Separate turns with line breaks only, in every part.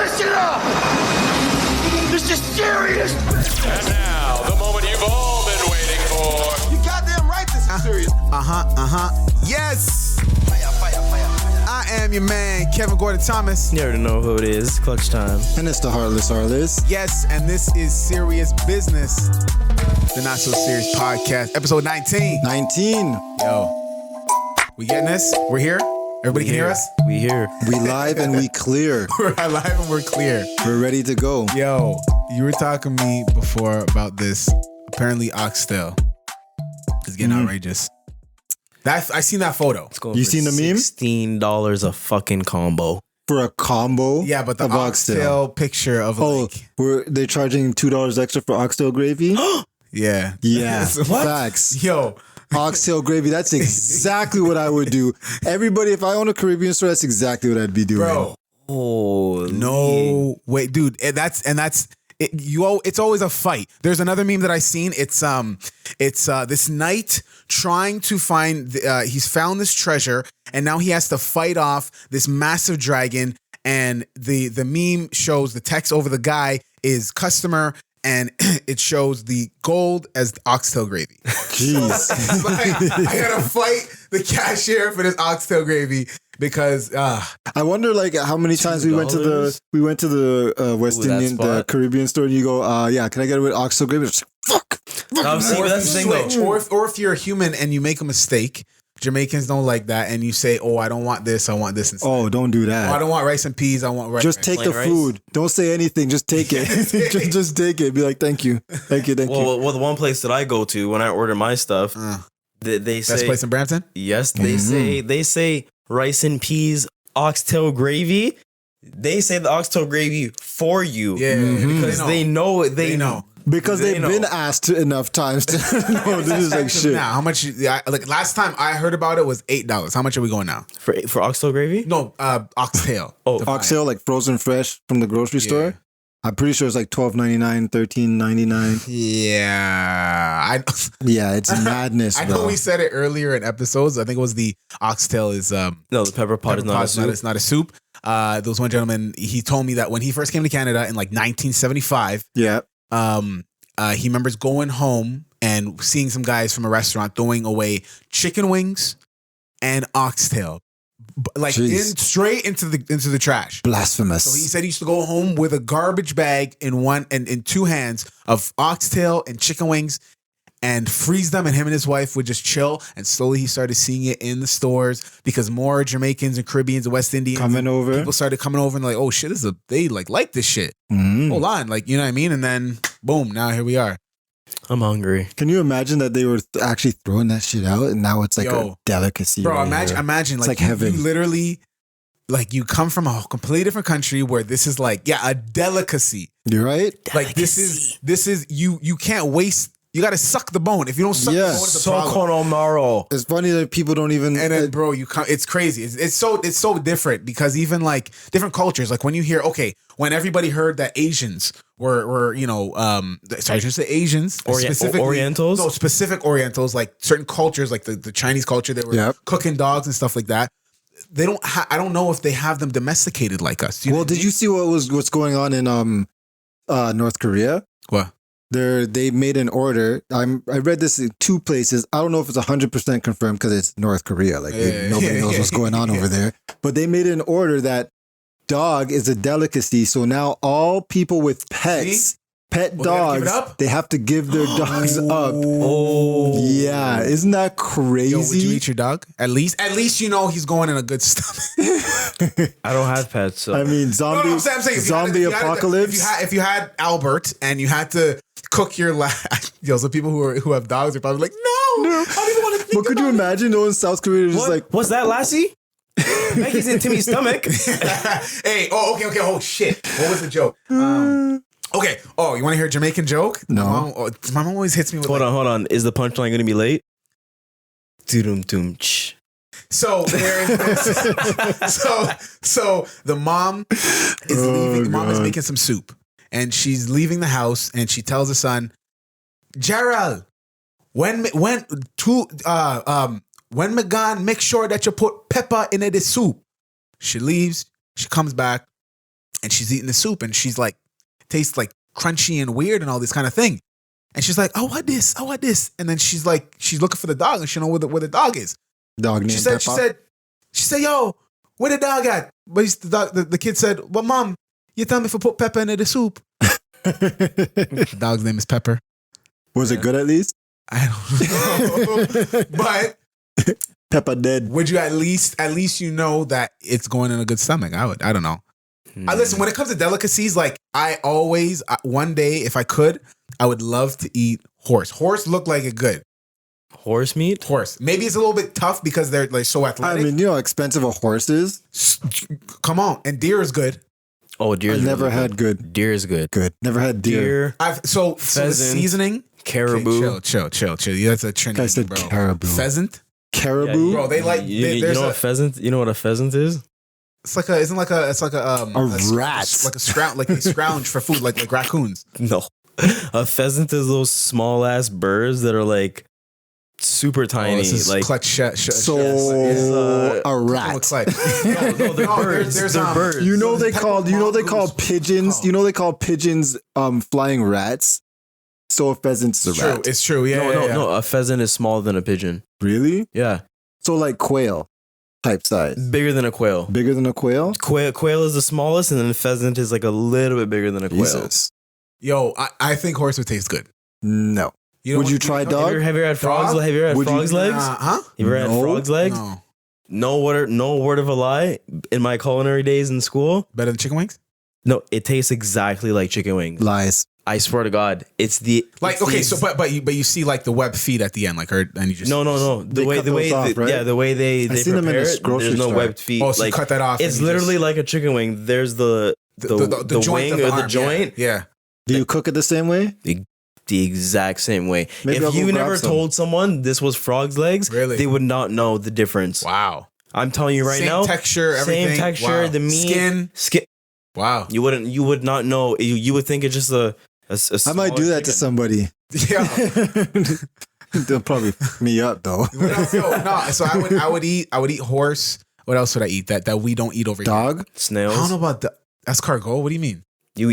Listen up! This is serious!
And now, the moment you've all been waiting for.
You goddamn right this is serious.
Yes!
Fire, fire, fire, fire.
I am your man, Kevin Gordon Thomas.
You already know who it is. Clutch time.
And it's the Heartless Arliss.
Yes, and this is Serious Business, the Not So Serious Podcast, episode 19.
19.
Yo, we getting this? We're here? Everybody can hear us?
We here.
We live and we clear.
We're live and we're clear.
We're ready to go.
Yo, you were talking to me before about this. Apparently, oxtail is getting outrageous. I seen that photo.
It's going
You
for
seen the meme?
$16 a fucking combo.
For a combo.
Yeah, but the
of
oxtail picture of
They're charging $2 extra for oxtail gravy?
yeah.
Yeah.
What?
Facts.
Yo,
Oxtail gravy, that's exactly what I would do. Everybody, if I own a Caribbean store, that's exactly what I'd be doing.
bro.
Oh,
No, wait, dude. It's always a fight. There's another meme that I seen. It's this knight trying to find. He's found this treasure, and now he has to fight off this massive dragon. And the meme shows the text over the guy is customer, and it shows the gold as the oxtail gravy.
Jeez.
It's like, I gotta fight the cashier for this oxtail gravy because
I wonder like how many times we went to the West
Ooh, that
Indian, the
spot.
Caribbean store, and you go, yeah, can I get it with oxtail gravy? It's like, fuck.
See, but that's the thing though.
or if you're a human and you make a mistake, Jamaicans don't like that, and you say, "Oh, I don't want this. I want this instead.
Oh, don't do
Oh, I
that.
don't want rice and peas. I want rice."
Just take the
Plain rice?
food. Don't say anything. Just take it. just take it. Be like, thank you. Thank you.
Well, the one place that I go to when I order my stuff, they
Best
say
place in Brampton.
yes. They say rice and peas, oxtail gravy. They say the oxtail gravy for you.
Yeah,
because they know.
They know.
Because
They
they've
know.
been asked enough times to know this is like shit.
Now, how much? Like last time I heard about it was $8. How much are we going now?
for oxtail gravy.
No, oxtail.
Oh,
Define.
Oxtail, like frozen fresh from the grocery store. I'm pretty sure it's like $12.99, $13.99.
Yeah,
Yeah, it's madness,
I know
bro.
we said it earlier in episodes. I think it was the oxtail is
No, the pepper pot is not a soup.
It's not a soup. There was one gentleman. He told me that when he first came to Canada in like 1975,
Yeah.
he remembers going home and seeing some guys from a restaurant throwing away chicken wings and oxtail, like
Jeez.
straight into the trash.
Blasphemous.
So he said he used to go home with a garbage bag in two hands of oxtail and chicken wings and freeze them, and him and his wife would just chill. And slowly he started seeing it in the stores because more Jamaicans and Caribbeans and West Indians
Coming over.
People started coming over and like, oh shit, they like this shit.
Mhm.
Hold on, like, you know what I mean? And then boom, now here we are.
I'm hungry.
Can you imagine that they were actually throwing that shit out and now it's like
Yo.
a delicacy?
Bro,
right
imagine
It's
like
like
you
heaven.
literally, like you come from a completely different country where this is like, a delicacy.
You're right?
Like this is you can't waste. You got to suck the bone. If you don't suck the
Yeah.
bone, it's a problem.
Sokonomaro.
It's funny that people don't even.
And then, bro, it's crazy. It's so different because even like different cultures, like when you hear, when everybody heard that Asians were sorry, just the Asians, specifically
Orientals?
no, specific Orientals, like certain cultures, like the Chinese culture, they were
Yep.
cooking dogs and stuff like that. They don't. I don't know if they have them domesticated like us. You know
well,
what I
did you see what's going on in North Korea?
mean? What?
They made an order. I read this in two places. I don't know if it's 100% confirmed because it's North Korea. Like nobody knows what's going on over there. But they made an order that dog is a delicacy. So now all people with pets, pet
Well, they gotta give
dogs,
it up?
they have to give their dogs up.
Oh,
Yeah, isn't that crazy?
Yo, would you eat your dog? At least you know he's going in a good stomach.
I don't have pets. So.
I mean,
No, I'm saying if you
zombie
had- if you had-
apocalypse.
If you had Albert and you had to cook your so people who have dogs are probably like, no, I don't even want to think
But could you
about
imagine those in South Korea just
What?
like,
What's that, Lassie? Maggie's in Timmy's stomach.
Hey, okay. Oh shit, what was the joke? Okay. Oh, you want to hear a Jamaican joke?
No.
My mom always hits me with
Hold on. Is the punchline going to be late? Doom-doom-ch.
So there is this. so the mom is leaving. The mom is making some soup, and she's leaving the house, and she tells the son, Gerald, when me gone, make sure that you put pepper in the soup. She leaves. She comes back. and she's eating the soup, and she's like, tastes like crunchy and weird and all this kind of thing. And she's like, "Oh, what this? Oh, what this?" And then she's like, she's looking for the dog, and she don't know where the dog is.
Dog named Peppa.
She said, "Yo, where the dog at?" But the kid said, "Well, Mom, you tell me if I put Pepper into the soup." The dog's name is Pepper.
Was it good at least?
I don't know. But
Peppa dead.
would you at least you know that it's going in a good stomach? I don't know. Listen, when it comes to delicacies, like I always, one day, if I could, I would love to eat horse. Horse look like it good.
Horse meat?
Horse. Maybe it's a little bit tough because they're like so athletic.
I mean, you know how expensive a horse is?
Come on. And deer is good.
Oh, deer is
I never
really
had good.
Deer is good.
Good. Never had deer.
So the
pheasant,
seasoning.
Caribou.
Okay, chill. Yeah, that's a Trinity,
I said
bro.
caribou.
Pheasant.
Caribou?
Bro, they like.
You
There's
know
a.
what pheasant? You know what a pheasant is?
It's like a. Isn't like a. It's like a.
rat.
Like a scrounge. Like they scrounge for food. Like raccoons.
No. A pheasant is those small ass birds that are like super tiny.
This is
like
clutch.
So a rat.
Clutch.
no, they're birds. They're birds.
You know they call
mongoose.
pigeons. You know they call pigeons flying rats. So a pheasant's a
It's true.
rat.
It's true. Yeah.
No. A pheasant is smaller than a pigeon.
Really?
Yeah,
So like quail type size.
bigger than a quail.
Bigger than a quail?
Quail is the smallest, and then pheasant is like a little bit bigger than a quail.
Jesus.
Yo, I think horse would taste good.
No.
Don't
Would
want-
you try
don't-
dog?
Have you ever had frogs?
Dog?
Have you ever had
Would you-
frogs legs?
Huh?
You ever had
No.
frogs legs?
No.
No word of a lie. In my culinary days in school,
Better than chicken wings?
no, it tastes exactly like chicken wings.
Lies.
I swear to God, it's the
Like
it's
okay,
the
so but you see like the web feet at the end, like and you just
No.
They cut those off, right?
Yeah, the way they
seen them in
prepare
the
it,
grocery
there's no
store.
webbed feet.
Oh, so you cut that off.
It's
and you
literally
just-
like a chicken wing. There's the
joint
wing
of the
or the
arm,
joint,
Yeah.
Do you cook it the same way?
the exact same way.
Maybe I'll
If
go
you
grab
never
some.
told someone this was frog's legs,
Really?
they would not know the difference.
Wow.
I'm telling you right
Same
now,
texture, everything.
same texture,
Wow.
the meat,
Skin. Wow.
You would not know. You would think it's just a
I might do that to somebody.
Yeah.
They'll probably f me up though.
No. So I would eat horse. What else would I eat that we don't eat over here?
Dog?
snails.
I don't know about the escargot. What do you mean?
You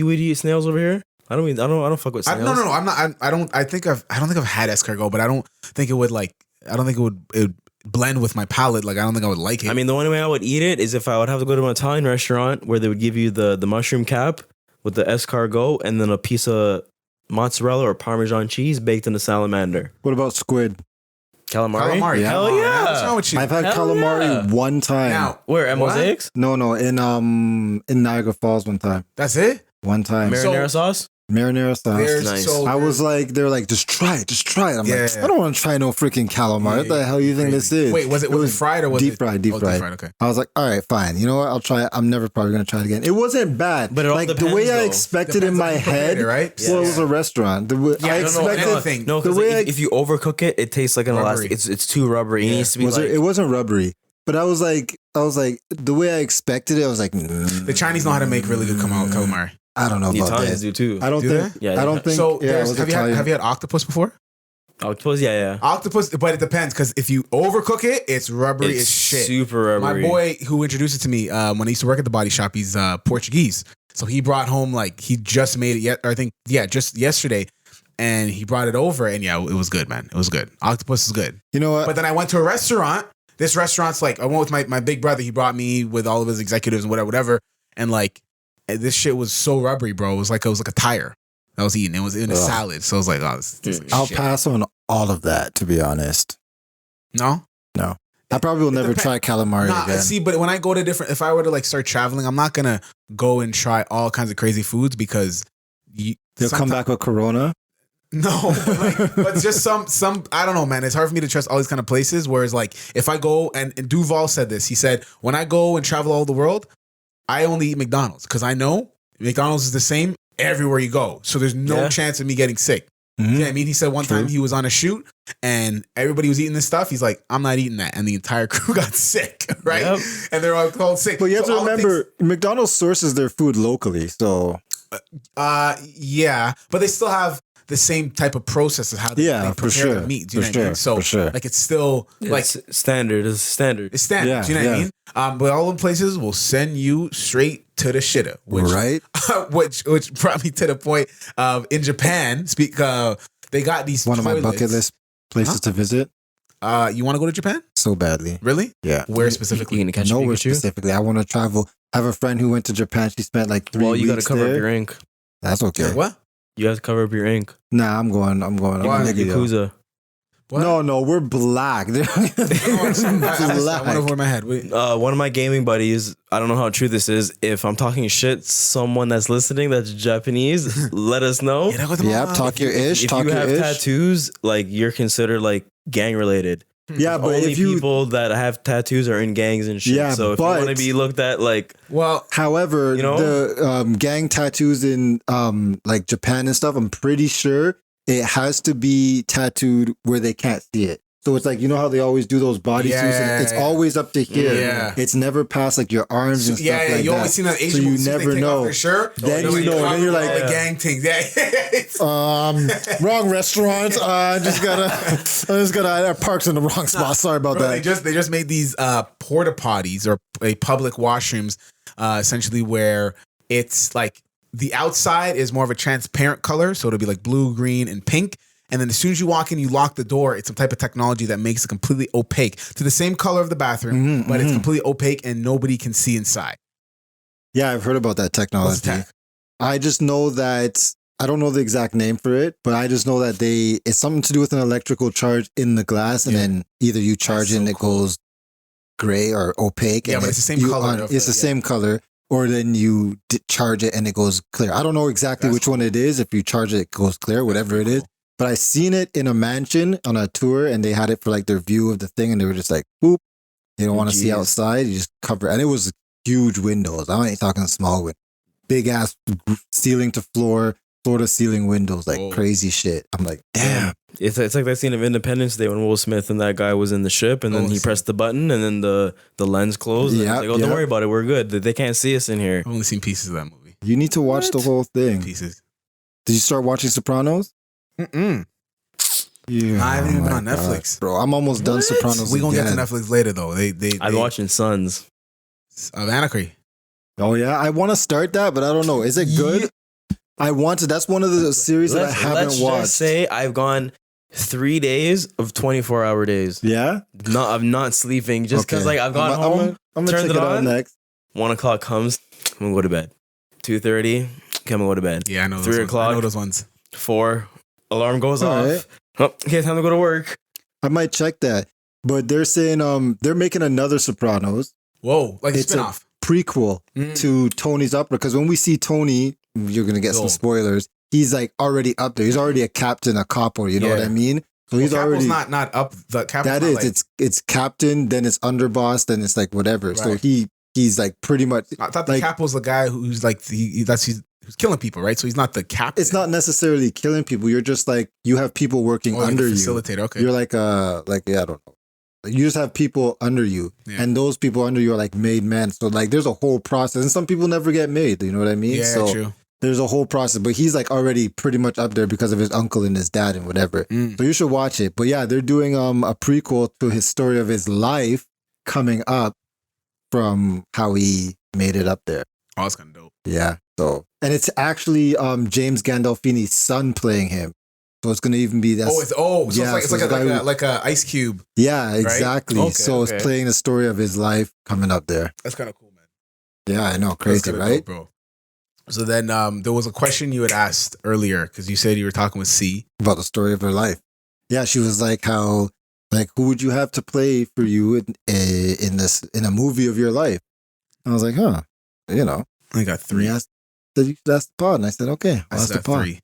would eat snails over here? I don't fuck with snails.
No. I'm not. I don't think I've had escargot, but I don't think it would like. I don't think it would blend with my palate. Like I don't think I would like it.
I mean, the only way I would eat it is if I would have to go to an Italian restaurant where they would give you the mushroom cap with the escargot and then a piece of mozzarella or Parmesan cheese baked in a salamander.
What about squid?
calamari.
Yeah.
Hell yeah.
What's wrong with you?
I've had
Hell
calamari
yeah.
one time.
Now,
Where at
What?
Mosaics?
No, in Niagara Falls one time.
that's it.
One time.
Marinara sauce?
Marinara sauce.
There's
nice.
so
I was like, they're like, just try it. I'm
Yeah,
like,
yeah.
I don't want to try no freaking calamari. What the hell you think this is?
Wait, was it fried or was
deep
it
fried? Deep
Oh,
fried.
Okay.
I was like, all right, fine. You know what? I'll try it. I'm never probably gonna try it again. It wasn't bad,
But it all
like the
depends,
way I
though.
expected in
Depends on
my
who prepared
head.
it, right?
Well, it was
Yeah.
a restaurant. I expected.
anything.
No,
The
because
way
if you overcook it, it tastes like an
Rubbery.
elastic. It's too rubbery. It needs to be like
It wasn't rubbery, but I was like, the way I expected it. I was like,
The Chinese know how to make really good calamari.
I don't know
the
about
Italians
that.
do too.
I don't
Do
think.
they? Yeah,
I don't think.
So
yeah, it
there's-
was
have
Italian.
you had octopus before?
Octopus, yeah.
Octopus, but it depends because if you overcook it, it's rubbery
It's
as shit.
super
My
rubbery.
boy who introduced it to me when I used to work at the body shop, he's Portuguese. So he brought home he just made it just yesterday, and he brought it over, and it was good, man. It was good. Octopus is good.
You know what?
But then I went to a restaurant. This restaurant's I went with my big brother. He brought me with all of his executives and whatever. And this shit was so rubbery, bro. It was like a tire that I was eating. It was in a
Ugh.
salad. So I was like, oh, this is
I'll
shit.
pass on all of that. To be honest,
No?
I probably will never try calamari
Nah,
again.
see, but when I go to if I were to start traveling, I'm not gonna go and try all kinds of crazy foods because
They'll come back with Corona.
No, but just some I don't know, man. It's hard for me to trust all these kind of places. Whereas if I go and Duval said this, he said when I go and travel all the world, I only eat McDonald's because I know McDonald's is the same everywhere you go. So there's no chance of me getting sick.
Mhm.
Yeah, I mean, he said one time he was on a shoot and everybody was eating this stuff. He's like, I'm not eating that. And the entire crew got sick, right?
Yep.
And they're all called sick.
But you have
So
to
all the
remember, McDonald's sources their food locally. So
yeah, but they still have the same type of process of how they
Yeah,
prepare
for sure.
the meat. Do you
For
know what I mean?
sure,
So
for sure.
like it's still like
It's standard. It's standard.
it's standard.
Yeah,
do you know what I
yeah.
mean? But all the places will send you straight to the shitter, which
Right?
which brought me to the point of in Japan. They got these
One of my
toilets.
bucket list places to visit
You want to go to Japan?
so badly.
Really?
Yeah.
Where
You
specifically?
gonna catch
Nowhere
Pikachu?
specifically. I want to travel. I have a friend who went to Japan. She spent like 3
Well,
weeks
you got to cover
there.
up your ink.
That's okay.
What?
You have to cover up your ink.
Nah, I'm going. I'm
Why?
a nigga, yo.
Yakuza.
What?
No, we're black. They're
I went over my head. Wait.
One of my gaming buddies, I don't know how true this is. If I'm talking shit, someone that's listening that's Japanese, let us know.
Yep, talk your ish.
If
Talk
you
your
have
ish.
tattoos, like you're considered like gang related.
Yeah, but
Only
if you,
people that have tattoos are in gangs and shit.
Yeah,
so if you
but-
want to be looked at like,
Well,
however,
You know?
the gang tattoos in like Japan and stuff, I'm pretty sure it has to be tattooed where they can't see it. So it's like, you know how they always do those bodysuits?
Yeah,
It's
yeah.
always up to here.
Yeah.
It's never past like your arms and stuff
yeah,
like
you
that.
always see that Asian
so you
movies,
never
they take
know.
off their shirt.
Then
they're
you know,
like,
then you're
all
like,
the gang things. Yeah.
Wrong restaurant. I just gotta parked in the wrong spot. Sorry about
Bro,
that.
they just made these porta potties or public washrooms, essentially where it's like the outside is more of a transparent color, so it'll be like blue, green, and pink. And then as soon as you walk in, you lock the door. It's some type of technology that makes it completely opaque to the same color of the bathroom, but it's completely opaque and nobody can see inside.
Yeah, I've heard about that
What's
technology.
the tech?
I just know that I don't know the exact name for it, but I just know that it's something to do with an electrical charge in the glass, and
Yeah.
then either you charge
That's
it and
so
it
cool.
goes gray or opaque.
Yeah,
and
but it's the same
you
color of
it's
the-
the
yeah.
same color, or then you charge it and it goes clear. I don't know exactly
That's
which one it is. If you charge it, it goes clear, whatever it is. But I seen it in a mansion on a tour, and they had it for like their view of the thing, and they were just like, boop. You don't want to see
Jeez.
outside. You just cover, and it was huge windows. I'm not talking small windows. Big ass ceiling to floor to ceiling windows, like
Whoa.
crazy shit. I'm like, damn.
it's like that scene of Independence Day when Will Smith and that guy was in the ship, and then
Oh,
he
see.
pressed the button, and then the lens closed. And
Yeah,
it's like, oh, don't
yeah.
worry about it. We're good. They can't see us in here.
I've only seen pieces of that movie.
You need to watch the whole thing.
Pieces.
Did you start watching Sopranos?
Mm-mm.
Yeah,
I haven't even been
my
on
God.
Netflix.
Bro, I'm almost done Sopranos.
We gonna get to
again.
Netflix later though. They
I'm watching Sons.
Anarchy.
Oh yeah, I want to start that, but I don't know. Is it good? I want to. That's one of the series that I haven't
let's
watched.
just say I've gone 3 days of 24-hour days.
Yeah,
I'm not sleeping just because
Okay.
like I've gone
I'm
home.
gonna
turned
check
it
it out
on.
next.
1 o'clock comes. I'm gonna go to bed. 2:30. Okay, I'm gonna go to bed.
Yeah, I know.
3
those ones. I know
o'clock.
those ones.
4. Alarm goes
All
off.
right.
Oh, okay, time to go to work.
I might check that. But they're saying they're making another Sopranos
Whoa, like a
It's a-
spinoff.
prequel
Mm.
to Tony's Upper, because when we see Tony, you're gonna get some
Yo.
spoilers. He's like already up there. He's already a captain, a capo. You know what
Yeah.
I mean? So he's
Well, Capo's
already
not up. The Capo's
that
not
is
like,
it's captain, then it's underboss, then it's like whatever. So
Right.
he's like pretty much.
I thought the
like-
Capo's the guy who's like who's killing people, right? So he's not the captain.
It's not necessarily killing people. You're just like you have people working
like a
under you.
facilitator. Okay.
You're like yeah, I don't know. You just have people under you,
Yeah.
and those people under you are like made men. So like, there's a whole process, and some people never get made. You know what I mean?
yeah,
so
true.
there's a whole process, but he's like already pretty much up there because of his uncle and his dad and whatever.
Mm.
So you should watch it. But yeah, they're doing a prequel to his story of his life coming up from how he made it up there.
Oh, that's kind of dope.
Yeah. So and it's actually James Gandolfini's son playing him. So it's gonna even be that.
So
Yeah,
it's
so
like
it's
a like a Ice Cube.
Yeah, exactly.
Okay,
so
okay.
it's playing the story of his life coming up there.
That's kind of cool, man.
Yeah, I know,
That's
crazy,
kinda
right?
dope, bro. So then there was a question you had asked earlier because you said you were talking with C.
About the story of her life. Yeah, she was like, "How, like, who would you have to play for you in a movie of your life?" I was like, "Huh, you know."
I got
And
three.
he asked, said, "You should ask the pod," and I said, "Okay,
I
I'll ask
said
the pod."
three.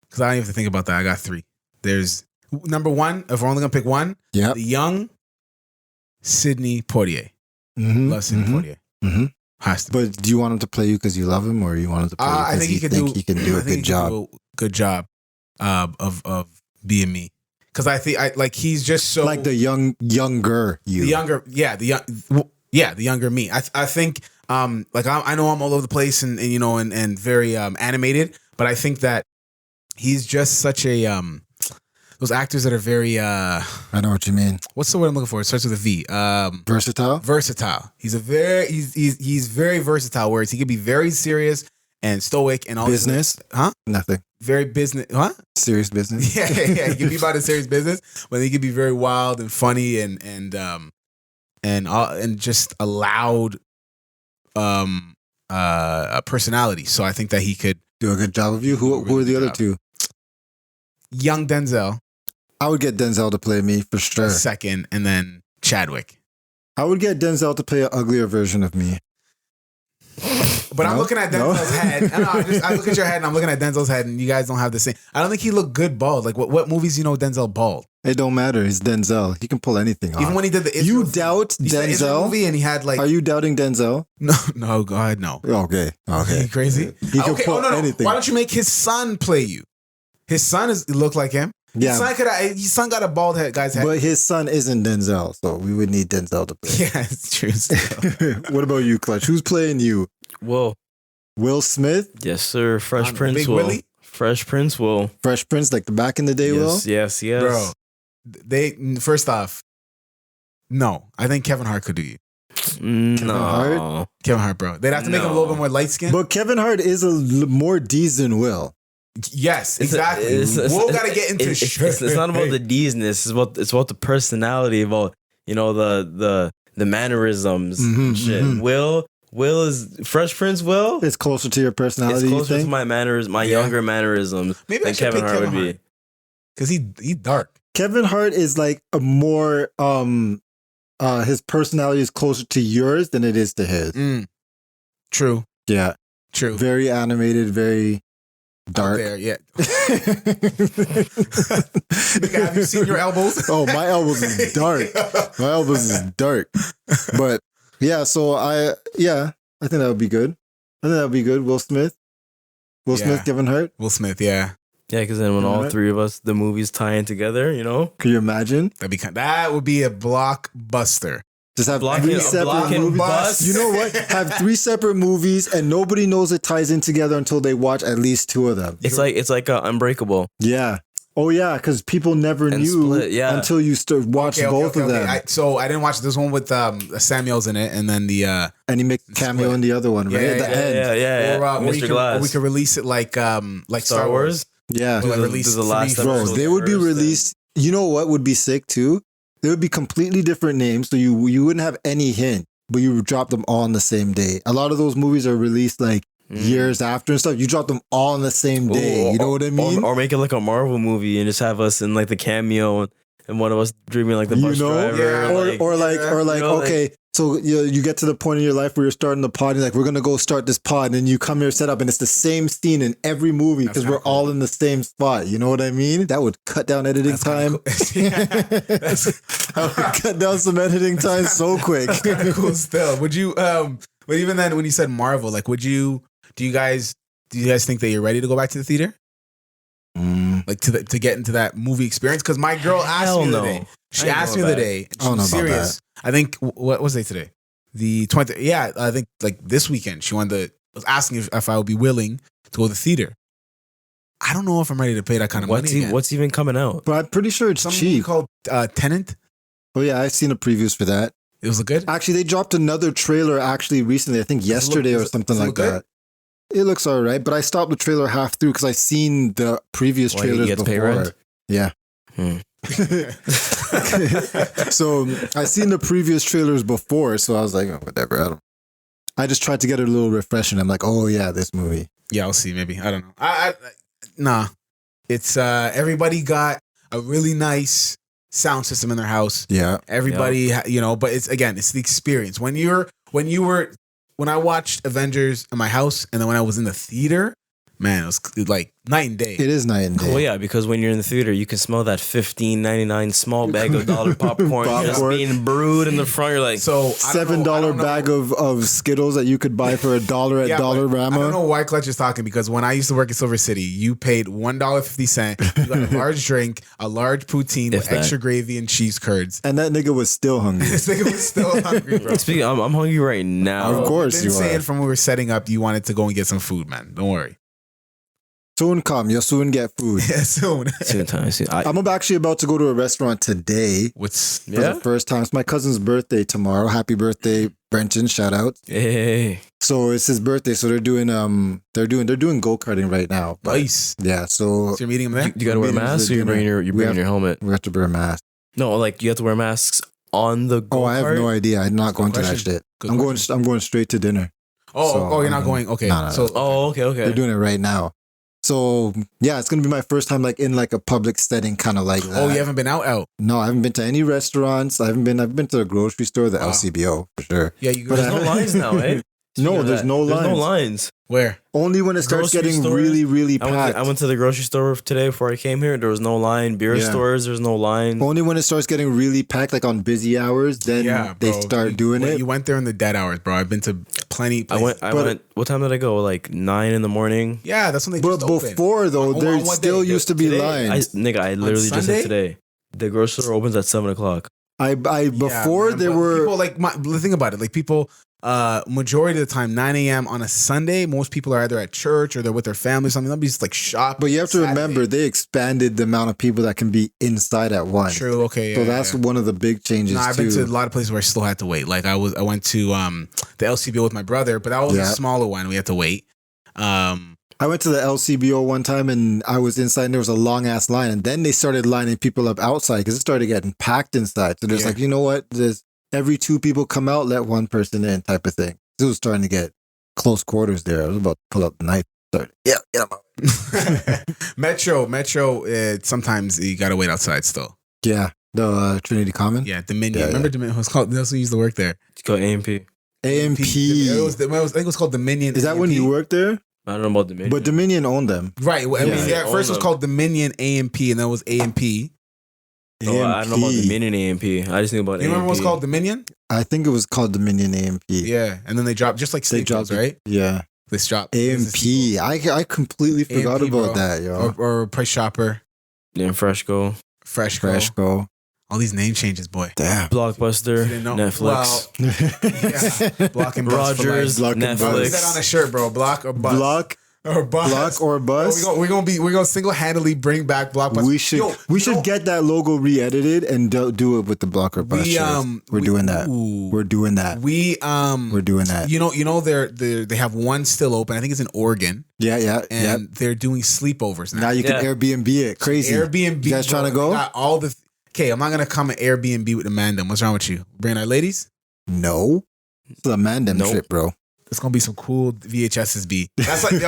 Because I don't even have to think about that. I got three. There's number one. If we're only gonna pick one,
Yeah.
the young Sidney Poitier.
Mm-hmm.
Love Sidney Poitier.
Mm-hmm.
Has to. Be.
But do you want him to play you because you love him, or you want him to play you
I
because
think
you
he could
think
do.
he can do
I
a
think
good
he
job?
could do a good job of being me. Because I think like he's just so
Like the younger you.
the younger, the younger me. I think like I know I'm all over the place and you know and very animated, but I think that he's just such a those actors that are very
I know what you mean.
what's the word I'm looking for? It starts with a V.
Versatile.
Versatile. He's very versatile. Whereas he could be very serious and stoic and all
Business.
Huh?
Nothing.
Very business. Huh?
Serious business.
Yeah. He can be about a serious business, but he could be very wild and funny and just a loud personality. So I think that he could
Do a good job of you. Who are the other two?
young Denzel
I would get Denzel to play me for sure.
second, and then Chadwick.
I would get Denzel to play an uglier version of me.
But I'm
No?
looking at
No?
Denzel's head. I look at your head, and I'm looking at Denzel's head, and you guys don't have the same. I don't think he looked good bald. Like what movies Denzel bald?
It don't matter. He's Denzel. He can pull anything off.
Even when he did the
You
Israel
doubt
he said Israel
Denzel?
movie, and he had like
Are you doubting Denzel?
no, go ahead, no.
Okay.
Are
Okay.
you crazy?
He can pull anything.
Why don't you make his son play you? His son look like him.
Yeah.
His son got a bald head, guy's head.
But his son isn't Denzel, so we would need Denzel to play.
Yeah, it's true. Still.
What about you, Clutch? Who's playing you?
Whoa.
Will Smith?
Yes, sir. Fresh Prince
Big
will.
Willie?
Fresh Prince will.
Fresh Prince, like the back in the day, Will?
Yes.
Bro, first off, no, I think Kevin Hart could do you.
No.
Hart?
Kevin Hart, bro. They'd have to make him a little bit more light skinned.
But Kevin Hart is more D's than Will.
Yes, exactly. We'll gotta get into
it's not about the D's-ness. It's about the personality, about the mannerisms and shit. Will is Fresh Prince. Will
It's closer to your personality.
it's
you
closer to
think?
my younger mannerisms
Maybe I
than
should
Kevin
pick
Hart
Kevin
would
Hart.
be.
Because he dark.
Kevin Hart is like a more his personality is closer to yours than it is to his.
True.
Yeah.
True.
Very animated, very
Out
dark.
there, yeah. Have you seen your elbows?
Oh, my elbows is dark. My elbows is dark. But yeah, so I think that would be good. Will Smith. Will Smith, Kevin Hart.
Will Smith, yeah.
Yeah, because then when all three of us, the movies tie in together,
Could you imagine?
That would be a blockbuster.
Just have
Block
three
and-
separate
block and
movies.
bust.
You know what? Have three separate movies and nobody knows it ties in together until they watch at least two of them.
it's like Unbreakable.
Yeah. Oh yeah, because people never
And
knew
Split, yeah.
until you watch both of them.
I didn't watch this one with Samuel's in it, and then the
And he makes a cameo
Split.
in the other one, right? At the end.
Yeah.
or
Mr. Glass.
we could release it like Star Wars.
Yeah.
Well,
the-
release
the last
three
Bro,
episode
they would be
first,
released. You know what would be sick too? They would be completely different names, so you wouldn't have any hint, but you would drop them all on the same day. A lot of those movies are released like years after and stuff. You drop them all on the same day. You know what I mean?
Or make it like a Marvel movie and just have us in like the cameo and one of us dreaming like the bus driver.
Yeah.
Or like,
like-
so you get to the point in your life where you're starting the pod, and you're like, we're gonna go start this pod, and then you come here set up, and it's the same scene in every movie because we're all in the same spot. You know what I mean? That would cut down editing time. That would cut down some editing time so quick.
Kind of cool still. Would you but even then when you said Marvel, like do you guys think that you're ready to go back to the theater? Like to get into that movie experience? Because my girl asked me the other day. She asked me the other day.
I don't know about
serious. I think what was it today? The 20th. Yeah, I think like this weekend she was asking if I would be willing to go to the theater. I don't know if I'm ready to pay that kind of money. Again.
What's even coming out?
But I'm pretty sure it's
Some movie
cheap.
called Tenant.
Oh yeah, I've seen the previews for that.
It was good.
Actually, they dropped another trailer actually recently. I think yesterday or something
does it
like
look good?
that. It looks all right, but I stopped the trailer half through because I seen the previous
Why, you
trailers
get to pay
before.
rent?
Yeah. So I seen the previous trailers before, so I was like, oh, whatever. I just tried to get a little refreshing. I'm like, oh yeah, this movie.
Yeah, I'll see. Maybe I don't know. Nah. It's everybody got a really nice sound system in their house.
Yeah.
Everybody, but it's the experience. When I watched Avengers in my house, and then when I was in the theater, man, it was like night and day.
It is night and day.
Well, yeah, because when you're in the theater, you can smell that $15.99 small bag of dollar popcorn just
Popcorn.
being brewed in the front. You're like,
So
$7 bag of Skittles that you could buy for $1 at Dollarama.
I don't know why Clutch is talking, because when I used to work in Silver City, you paid $1.50. You got a large drink, a large poutine with extra gravy and cheese curds.
And that nigga was still hungry.
This nigga was still hungry, bro.
speaking, I'm hungry right now.
Of course
You've
you
been saying
are.
from when we were setting up, you wanted to go and get some food, man. Don't worry.
Soon come. You'll soon get food.
Yeah, soon.
Soon time.
I'm actually about to go to a restaurant today
What's
for the first time. It's my cousin's birthday tomorrow. Happy birthday, Brenton. Shout out.
Hey.
So it's his birthday. So they're doing go-karting right now. But
nice?
yeah.
So you're meeting him there?
You got to wear masks, or you bring your helmet?
We have to wear a mask.
No, like you have to wear masks on the go-kart?
Oh, I have no idea. I'm not going to that shit. I'm going straight to dinner.
You're not going. Okay.
No.
So
okay.
They're doing it right now. So yeah, it's gonna be my first time like in like a public setting, kind of like that.
Oh, you haven't been out?
No, I haven't been to any restaurants. I've been to the grocery store, the LCBO for sure.
Yeah,
there's no lines now, eh?
No, there's no lines.
There's no lines.
Where?
Only when it starts getting really, really packed.
I went to the grocery store today before I came here. There was no line. Beer stores, there's no line.
Only when it starts getting really packed, like on busy hours, then they start doing it.
You went there in the dead hours, bro. I've been to plenty.
I went. What time did I go? Like 9 a.m.
Yeah, that's when they
just opened. But before though, there still used to be lines.
I literally just said today. The grocery store opens at 7 o'clock.
Before there were
people like think about it. Like people, majority of the time, 9 a.m. on a Sunday, most people are either at church or they're with their family or something. They'll be just like shopping.
But you have to remember, they expanded the amount of people that can be inside at once.
True. Okay.
So that's one of the big changes.
I've been to a lot of places where I still had to wait. Like I went to the LCBO with my brother, but that was a smaller one. We had to wait.
I went to the LCBO one time and I was inside and there was a long ass line, and then they started lining people up outside because it started getting packed inside. So there's like, you know what? There's every 2 people come out, let 1 person in type of thing. It was starting to get close quarters there. I was about to pull up the knife.
Metro. Sometimes you gotta wait outside still.
Yeah, the Trinity Common.
Yeah, Dominion. Remember Dominion? It was called. They also used to work there.
It's called AMP.
AMP.
I think it was called Dominion.
Is that when you worked there?
I don't know about Dominion.
But Dominion owned them.
Right. At first it was called Dominion AMP, and then it was AMP.
No, I don't know about Dominion AMP. I just think about AMP.
You remember what was called Dominion?
I think it was called Dominion AMP.
Yeah, and then they dropped just like Staples, right?
Yeah.
They dropped
AMP. I completely forgot about that, yo.
Or Price Chopper.
Yeah, Freshco.
All these name changes, boy.
Damn.
Blockbuster, Netflix.
Well, Block and Bust
Rogers, Netflix.
Put that on a shirt, bro. Block or Bust.
Block or Bust.
We're gonna single-handedly bring back Blockbuster.
We should get that logo re-edited and do it with the Block or Bust. We're doing that. We're doing that. We're doing that.
You know they have one still open. I think it's in Oregon.
Yeah.
And they're doing sleepovers now.
Now you can Airbnb it. Crazy.
Airbnb.
You guys trying to go?
Got all the. Okay, I'm not gonna come at Airbnb with Amanda. What's wrong with you? Bringing our ladies?
No. It's the Amanda trip, bro.
It's gonna be some cool VHSs. That's like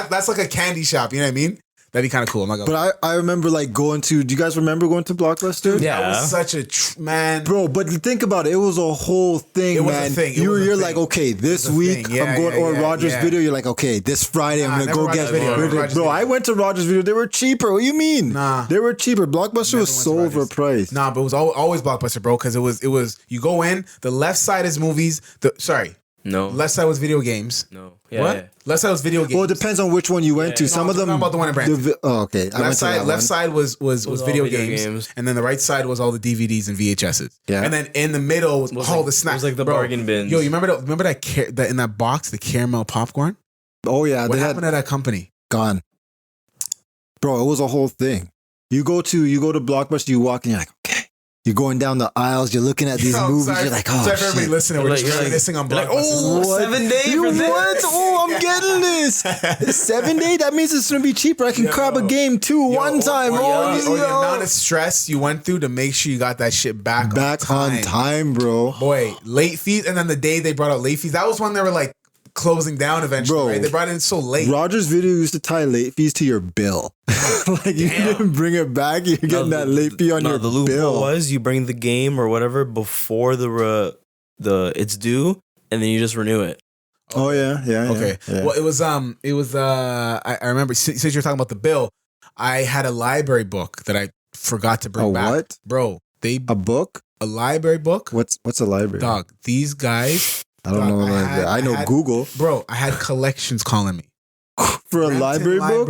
that's like a candy shop. You know what I mean? That'd be kind of cool. I'm not gonna.
But I remember like going to. Do you guys remember going to Blockbuster?
Yeah, that was such a man,
bro. But think about it. It was a whole thing,
it was
man.
A thing.
You're like, okay, this week I'm going Rogers Video. You're like, okay, this Friday I'm gonna go get video. Bro, I went to Rogers Video. They were cheaper. What do you mean?
Nah,
they were cheaper. Blockbuster was so overpriced.
Nah, but it was always Blockbuster, bro. Because it was. You go in. The left side is movies.
No.
Left side was video games.
No.
Yeah, what? Yeah. Left side was video games.
Well, it depends on which one you went to. Some of them.
I'm about the one in Brandon.
Okay.
Left side was video games, and then the right side was all the DVDs and VHSs.
Yeah.
And then in the middle was all the snacks.
It was like the bargain bins.
Yo, you remember that in that box, the caramel popcorn?
Oh yeah.
What happened to that company?
Gone. Bro, it was a whole thing. You go to Blockbuster, you walk and you're like, okay. You're going down the aisles, you're looking at these movies, you're like, oh,
sorry for everybody listening. We're just reminiscing on Blockbuster.
Oh, 7 days for this.
What? Oh, I'm getting this. It's 7 days? That means it's going to be cheaper. I can grab a game too one time.
Or the amount of stress you went through to make sure you got that shit back
on time, bro.
Boy, late fees. And then the day they brought out late fees, that was when they were like, closing down eventually, bro, right? They brought it in so late.
Rogers Video used to tie late fees to your bill. Like you didn't bring it back, you're getting that late fee on your bill.
The loophole was you bring the game or whatever before the it's due, and then you just renew it.
Oh yeah.
Okay. Yeah. Well, it was I remember since you're talking about the bill, I had a library book that I forgot to bring back.
What?
Bro,
a book?
A library book?
What's a library?
Dog, these guys.
I don't know. I know Google.
Bro, I had collections calling me.
For a library book?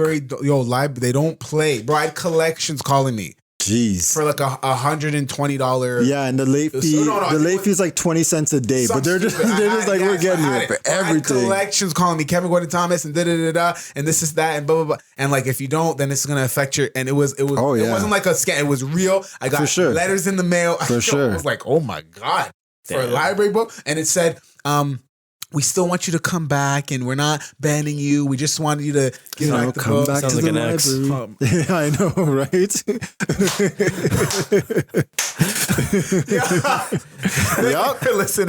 They don't play. Bro, I had collections calling me.
Jeez.
for like $120.
Yeah, and the late fee, the late fee is like 20 cents a day, but they're just like, we're getting it for everything.
Collections calling me Kevin Gordon Thomas and and this is that and blah blah blah. And like if you don't, then it's gonna affect your. And it wasn't like a scam. It was real. I got letters in the mail. I was like, oh my God, for a library book, and it said, we still want you to come back, and we're not banning you. We just wanted you to,
come back to the library. Yeah, I know, right?
Yep. Listen.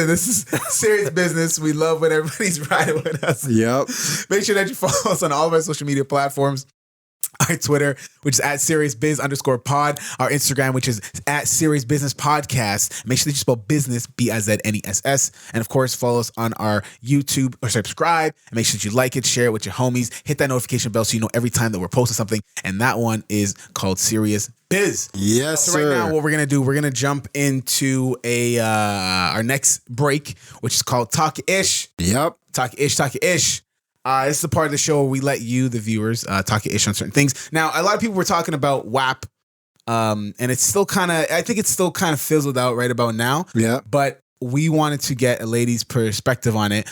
This is serious business. We love when everybody's riding with us.
Yep.
Make sure that you follow us on all of our social media platforms. Our Twitter, which is at SeriousBiz_pod. Our Instagram, which is at Serious Business Podcast. Make sure that you spell business, BIZNESS. And of course, follow us on our YouTube or subscribe. And make sure that you like it, share it with your homies. Hit that notification bell so you know every time that we're posting something. And that one is called Serious Biz.
Yes,
so
sir.
Right now, what we're going to do, we're going to jump into our next break, which is called Talk-ish.
Yep.
Talk-ish. This is the part of the show where we let you, the viewers, talk ish on certain things. Now, a lot of people were talking about WAP, and it's still I think it's still kind of fizzled out right about now.
Yeah.
But we wanted to get a lady's perspective on it.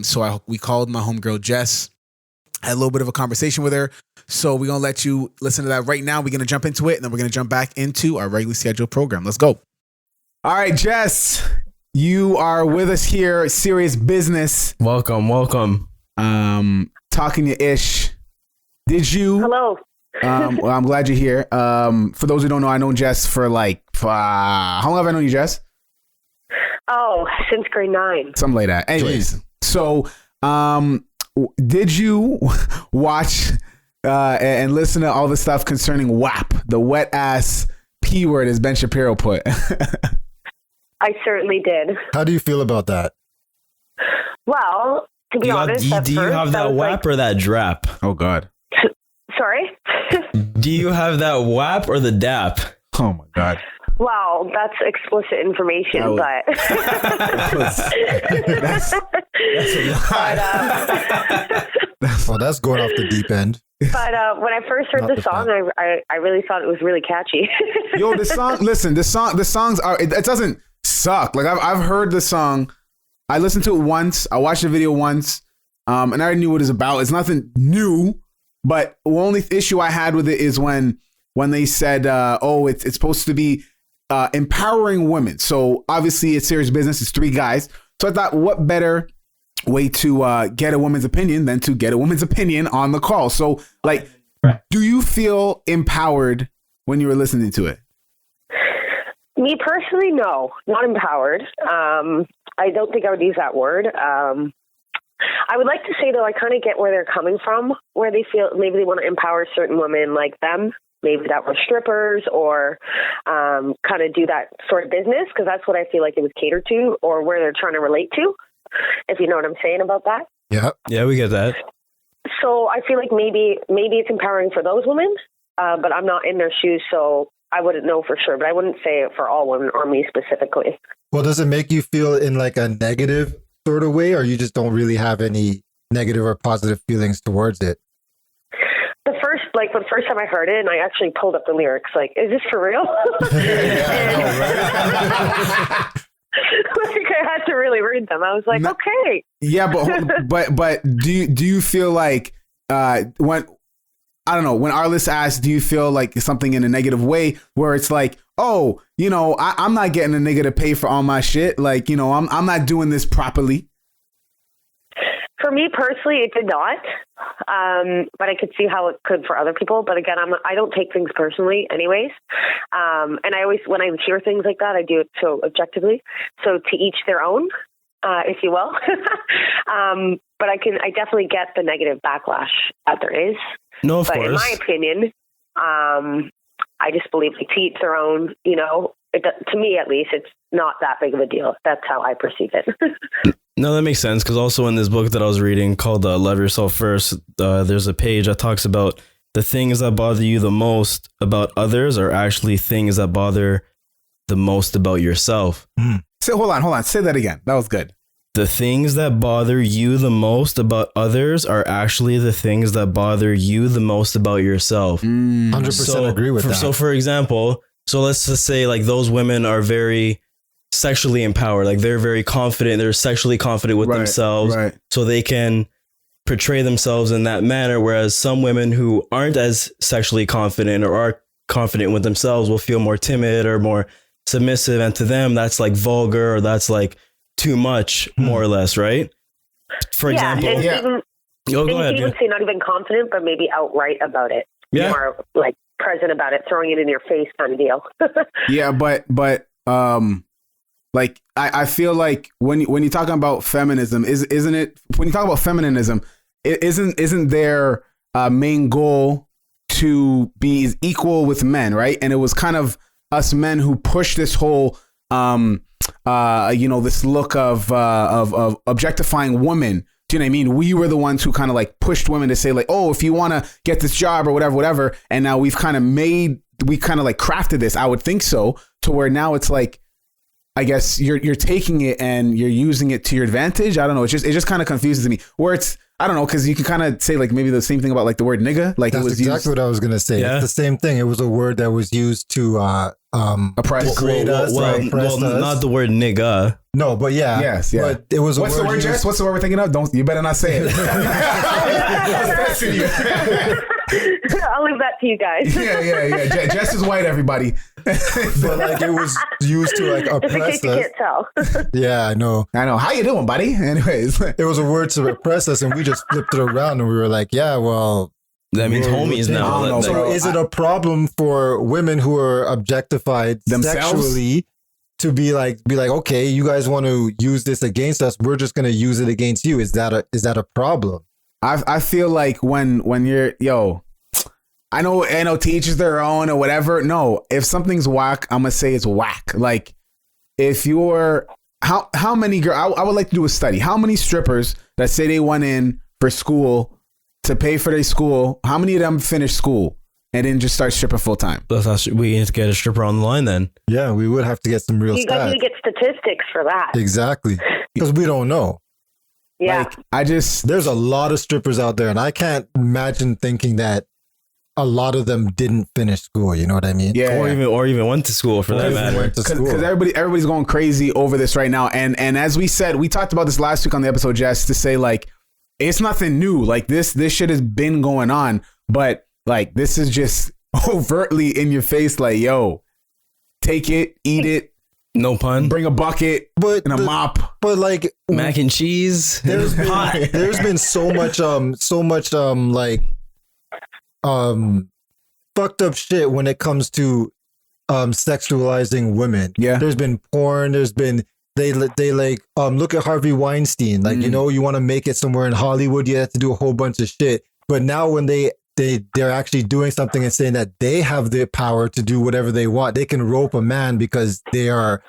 So we called my homegirl, Jess, had a little bit of a conversation with her. So we're going to let you listen to that right now. We're going to jump into it, and then we're going to jump back into our regularly scheduled program. Let's go. All right, Jess, you are with us here at Serious Business.
Welcome.
Talking to Ish. Did you?
Hello.
Well, I'm glad you're here. For those who don't know, I know Jess for how long have I known you, Jess?
Oh, since grade 9.
Something like that. Anyways, so did you watch and listen to all the stuff concerning WAP, the wet ass P word, as Ben Shapiro put?
I certainly did.
How do you feel about that?
Well, to be honest,
do you have that WAP or that DRAP?
Oh God.
Sorry?
Do you have that WAP or the DAP?
Oh my God.
Well, that's explicit information, but
that's a lot.
Well, that's going off the deep end.
But when I first heard the song, I really thought it was really catchy.
Yo, the song. Listen, the songs are. It doesn't suck. Like I've heard the song. I listened to it once. I watched the video once, and I already knew what it was about. It's nothing new, but the only issue I had with it is when they said, it's supposed to be empowering women. So obviously it's serious business. It's 3 guys. So I thought, what better way to get a woman's opinion than to get a woman's opinion on the call? So, do you feel empowered when you were listening to it?
Me personally, no, not empowered. I don't think I would use that word. I would like to say, though, I kind of get where they're coming from, where they feel maybe they want to empower certain women like them, maybe that were strippers, or kind of do that sort of business, because that's what I feel like it was catered to, or where they're trying to relate to, if you know what I'm saying about that.
Yeah, we get that.
So I feel like maybe it's empowering for those women, but I'm not in their shoes, so I wouldn't know for sure, but I wouldn't say it for all women or me specifically.
Well, does it make you feel in like a negative sort of way, or you just don't really have any negative or positive feelings towards it?
The first time I heard it, and I actually pulled up the lyrics, like, is this for real? I had to really read them. I was like, okay.
Yeah, but do you feel like when Arliss asked, do you feel like something in a negative way where it's like, oh, I'm not getting a nigga to pay for all my shit. Like, I'm not doing this properly.
For me personally, it did not. But I could see how it could for other people. But again, I don't take things personally anyways. And I always, when I hear things like that, I do it so objectively. So to each their own, if you will. But I definitely get the negative backlash that there is.
No, of course.
But in my opinion, I just believe like, to each their own, to me at least, it's not that big of a deal. That's how I perceive it.
No, that makes sense, because also in this book that I was reading called Love Yourself First, there's a page that talks about the things that bother you the most about others are actually things that bother the most about yourself.
So hold on. Say that again. That was good.
the things that bother you the most about others are actually the things that bother you the most about yourself.
100% agree with that.
So for example, so let's just say like those women are very sexually empowered. Like they're very confident. They're sexually confident with themselves.
Right.
So they can portray themselves in that manner. Whereas some women who aren't as sexually confident or are confident with themselves will feel more timid or more submissive. And to them, that's like vulgar or that's like too much, more or less, right? For example,
and
yeah.
even,
go ahead.
even say not even confident, but maybe outright about it.
Yeah.
More like present about it, throwing it in your face kind of deal.
Yeah, but like I feel like when you're talking about feminism, isn't it when you talk about feminism, isn't their main goal to be equal with men, right? And it was kind of us men who pushed this whole this look of objectifying women. Do you know what I mean? We were the ones who kind of like pushed women to say like, oh, if you want to get this job or whatever. And now we kind of like crafted this. I would think so, to where now it's like, I guess you're taking it and you're using it to your advantage. I don't know. It just kind of confuses me. Where it's, I don't know, because you can kind of say like maybe the same thing about like the word nigga. Like
that's
it was
exactly what I was gonna say.
Yeah.
It's the same thing. It was a word that was used to
oppress.
degrade us, oppress us.
Not the word nigga.
No, but yeah.
Yes, yeah.
But it was a
What's the word,
used-
Jess? What's the word we're thinking of? You better not say it. I was testing you.
I'll leave that to you guys.
Yeah. Jess is white, everybody.
But like it was used to like
Just in
oppress
case you
us.
can't tell.
Yeah, I know.
How you doing, buddy? Anyways.
It was a word to repress us, and we just flipped it around, and we were like, "Yeah, well,
That means
we're-
homies
we're
now.
I don't know,
So
bro.
is it a problem for women who are objectified
Themselves?
sexually to be like, okay, you guys want to use this against us? We're just going to use it against you. Is that a problem?
I feel like when you're I know to each their own or whatever. No, if something's whack, I'm gonna say it's whack. Like if you're how many girls, I would like to do a study. How many strippers that say they went in for school to pay for their school, how many of them finish school and then just start stripping full time?
We need to get a stripper on the line then.
Yeah, we would have to get some real
You guys
stats.
need to get statistics for that.
Exactly, because we don't know.
Yeah.
Like
There's a lot of strippers out there, and I can't imagine thinking that a lot of them didn't finish school. You know what I mean?
yeah.
Or even went to school for that
even
matter.
went to school.
Because everybody's going crazy over this right now, and as we said, we talked about this last week on the episode, Jess, to say like it's nothing new. Like this shit has been going on, but like this is just overtly in your face. Like, yo, take it, eat it,
No pun.
bring a bucket
But
and a mop.
But like
Mac and cheese.
there's been so much fucked up shit when it comes to sexualizing women.
Yeah.
There's been porn, there's been they like look at Harvey Weinstein. Like, you know, you want to make it somewhere in Hollywood, you have to do a whole bunch of shit. But now when they're actually doing something and saying that they have the power to do whatever they want, they can rope a man because they are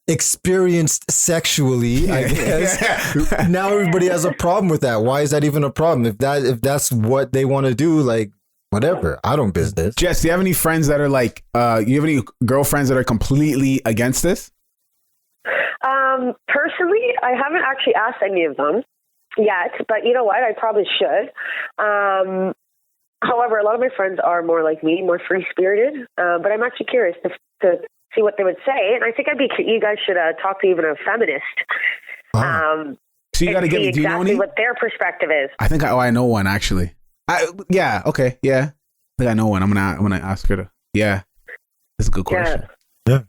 experienced sexually, I guess. Now everybody has a problem with that. Why is that even a problem? If that's what they want to do, like whatever. I don't business.
Jess, do you have any friends that are like, you have any girlfriends that are completely against this?
Personally, I haven't actually asked any of them yet, but you know what? I probably should. However, a lot of my friends are more like me, more free-spirited, but I'm actually curious to see what they would say. And I think you guys should talk to even a feminist.
So you got to
and
give
see
me, do you know
exactly
any?
what their perspective is.
I think I know one actually. Yeah. Okay. Yeah. I think I know one. I'm gonna ask her to. Yeah. That's a good question.
Yeah.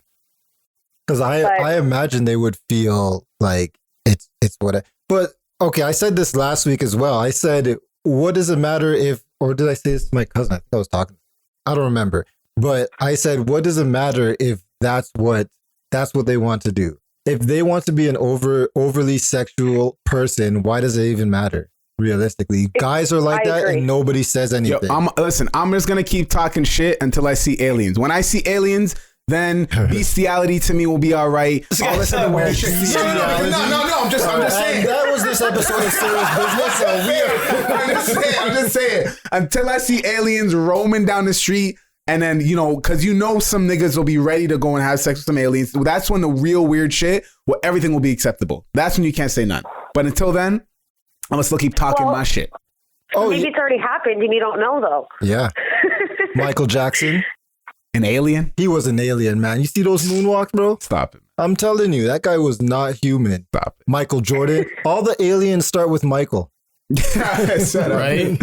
Because I imagine they would feel like it's what. But okay, I said this last week as well. I said, what does it matter if, or did I say this to my cousin? I think I was talking. I don't remember. But I said, what does it matter if that's what they want to do? If they want to be an overly sexual person, why does it even matter? Realistically, guys are like that, and nobody says anything.
Yo, I'm just gonna keep talking shit until I see aliens. When I see aliens, then bestiality to me will be all right. All this other weird shit. No. I'm just saying.
That was this episode of Serious Business.
I'm just saying. Until I see aliens roaming down the street, And then, because some niggas will be ready to go and have sex with some aliens. That's when the real weird shit, everything will be acceptable. That's when you can't say none. But until then, I'm going to still keep talking my shit.
Maybe it's already happened and you don't know, though.
Yeah. Michael Jackson.
An alien?
He was an alien, man. You see those moonwalks, bro?
Stop it.
I'm telling you, that guy was not human.
Stop it.
Michael Jordan. All the aliens start with Michael.
Right?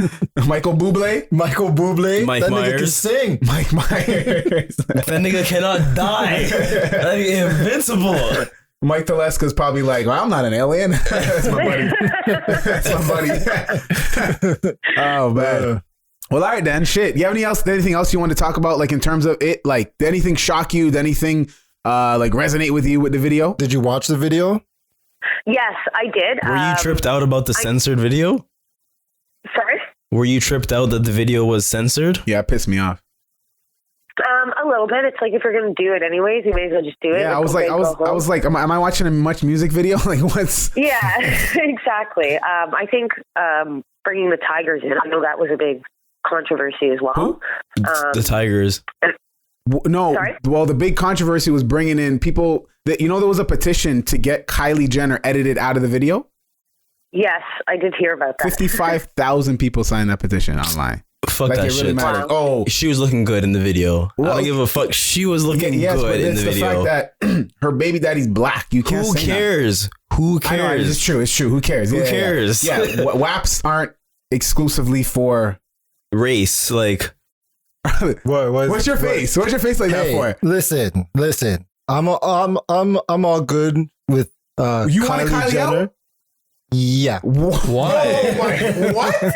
Michael Bublé?
Michael Bublé.
Mike
that
Myers.
nigga can sing.
Mike Myers.
That nigga cannot die. That nigga invincible.
Mike Teleska's probably like, well, I'm not an alien. That's my buddy. That's my buddy. Oh, man. Well, all right, then. Shit. You have anything else you want to talk about, like in terms of it? Like, did anything shock you? Did anything like resonate with you with the video?
Did you watch the video?
Yes, I did.
Were you tripped out about the censored video?
Sorry?
Were you tripped out that the video was censored?
Yeah, it pissed me off.
A little bit. It's like if you're gonna do it anyways, you may as well just do it.
Yeah, I was like, am I watching a much music video? Like, what's?
Yeah, exactly. I think bringing the Tigers in. I know that was a big controversy as well.
Who?
The Tigers.
No,
Sorry?
well, the big controversy was bringing in people that, there was a petition to get Kylie Jenner edited out of the video.
Yes, I did hear about that.
55,000 people signed that petition online.
Fuck
Like,
that
it really
shit.
mattered.
Wow.
Oh,
She was looking good in the video. I
Well,
don't give a fuck. She was looking
yes, but
good in
it's
the
the
video.
fact that her baby daddy's black. You can't
Who
say that.
cares? Who
I know,
cares?
it's true. It's true. Who cares?
Who cares?
Yeah. WAPs aren't exclusively for.
Race, like
What's your face? What's your face like that for?
Listen. I'm all good with
You want Kylie
Jenner.
out?
Yeah.
Why? What?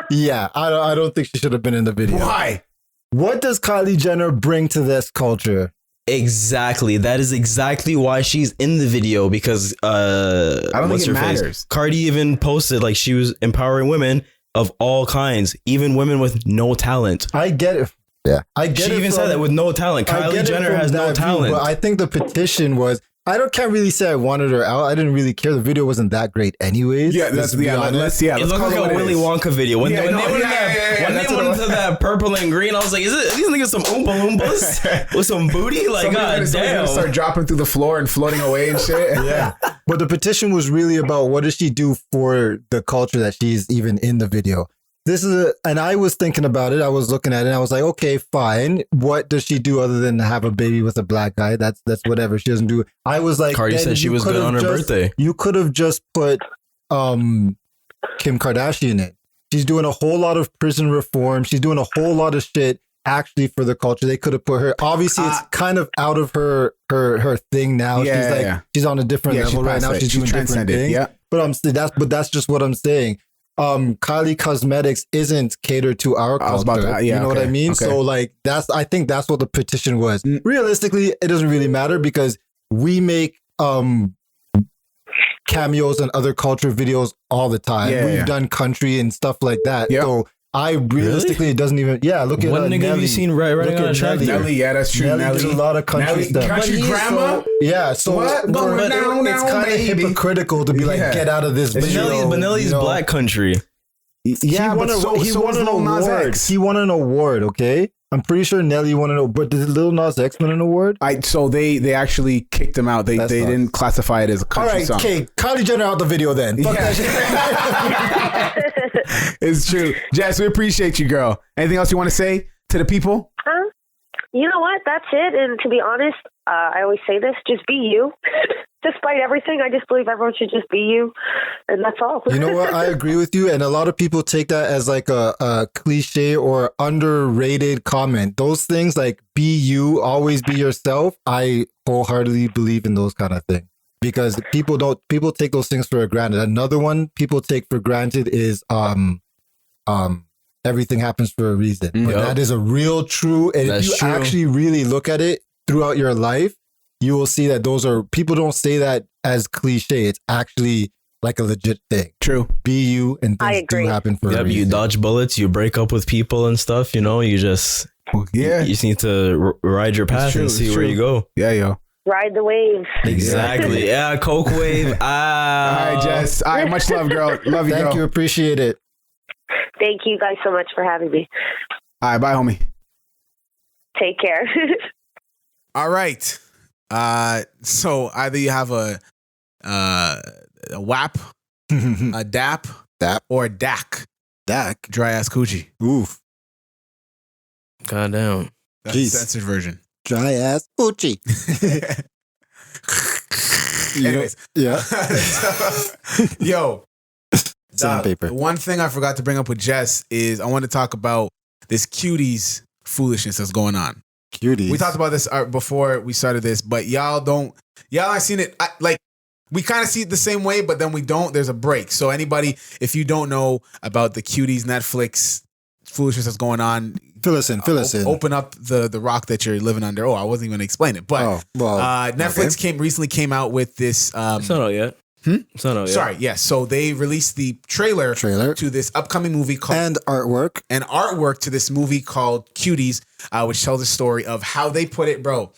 Yeah. I don't think she should have been in the video.
Why?
What does Kylie Jenner bring to this culture?
exactly. That is exactly why she's in the video because
I don't
what's
think it
her face?
matters.
Cardi even posted like she was empowering women of all kinds, even women with no talent.
I get it. Yeah. I get it.
She even said that with no talent.
I
Kylie
get it
Jenner
from
has no
that view,
talent.
but I think the petition was. Can't really say I wanted her out. I didn't really care. The video wasn't that great, anyways.
Yeah,
let's be honest.
It looked like a Willy Wonka video. When they went
that's
into that purple and green, I was like, are these niggas some Oompa Loompas with some booty? Like, god
Somebody's
damn.
gonna start dropping through the floor and floating away and shit.
Yeah. But the petition was really about what does she do for the culture that she's even in the video. And I was thinking about it. I was looking at it. And I was like, okay, fine. What does she do other than have a baby with a black guy? That's whatever. She doesn't do. I was like,
Cardi said she was good on her birthday.
You could have just put Kim Kardashian in. She's doing a whole lot of prison reform. She's doing a whole lot of shit actually for the culture. They could have put her. Obviously, it's kind of out of her thing now. She's on a different level right now. She's doing different things.
Yeah.
But that's just what I'm saying. Kylie Cosmetics isn't catered to our culture.
I was about to,
you know what I mean?
Okay.
So like I think that's what the petition was. Realistically, it doesn't really matter because we make cameos and other culture videos all the time. We've done country and stuff like that.
Yep.
So I realistically it doesn't even look at
What nigga
Nelly.
have you seen right
Look
on
at
a track?
Nelly, yeah, that's true.
Nelly did a lot of country stuff.
Country grandma?
So
What? Going down,
it's kind of
baby.
hypocritical to be like, get out of this video.
But Nelly's black country.
Yeah,
he won
but
he
so
won
was
an
Lil Nas
award.
X.
He won an award, okay? I'm pretty sure Nelly won an award. But did Lil Nas X win an award?
So they actually kicked him out. They didn't classify it as a
All
country
right,
song.
okay. Kylie Jenner out the video then. Fuck that shit.
It's true. Jess, we appreciate you, girl. Anything else you want to say to the people?
You know what? That's it. And to be honest, I always say this, just be you. Despite everything, I just believe everyone should just be you. And that's all.
You know what? I agree with you. And a lot of people take that as like a cliche or underrated comment. Those things like be you, always be yourself. I wholeheartedly believe in those kind of things. Because people take those things for granted. Another one people take for granted is everything happens for a reason. But that is a real true. And if you actually really look at it throughout your life, you will see that people don't say that as cliche. It's actually like a legit thing.
True.
Be you and things do happen for a reason.
You dodge bullets, you break up with people and stuff, you just you just need to ride your path and see where you go.
Yeah, yo.
Ride the waves.
Exactly. Yeah, Coke wave.
All right, Jess. All right, much love, girl. Love you, girl.
Thank you. Appreciate it.
Thank you guys so much for having me.
All right, bye, homie.
Take care.
All right. So either you have a WAP, a DAP, or a DAC.
DAC.
Dry ass coochie.
Oof.
Goddamn.
That's the censored version.
Dry ass coochie.
Anyways.
Yeah.
Yo.
Sandpaper.
One thing I forgot to bring up with Jess is I want to talk about this Cuties foolishness that's going on.
Cuties.
We talked about this before we started this, but y'all aren't seen it. We kind of see it the same way, but then we don't. There's a break. So anybody, if you don't know about the Cuties Netflix foolishness that's going on,
fill us in.
Open up the rock that you're living under. Oh, I wasn't even going to explain it, but Netflix recently came out with this.
It's not out yet. It's not out yet.
Sorry, yes. So they released the trailer to this upcoming movie called
and artwork
to this movie called Cuties, which tells the story of how they put it, bro.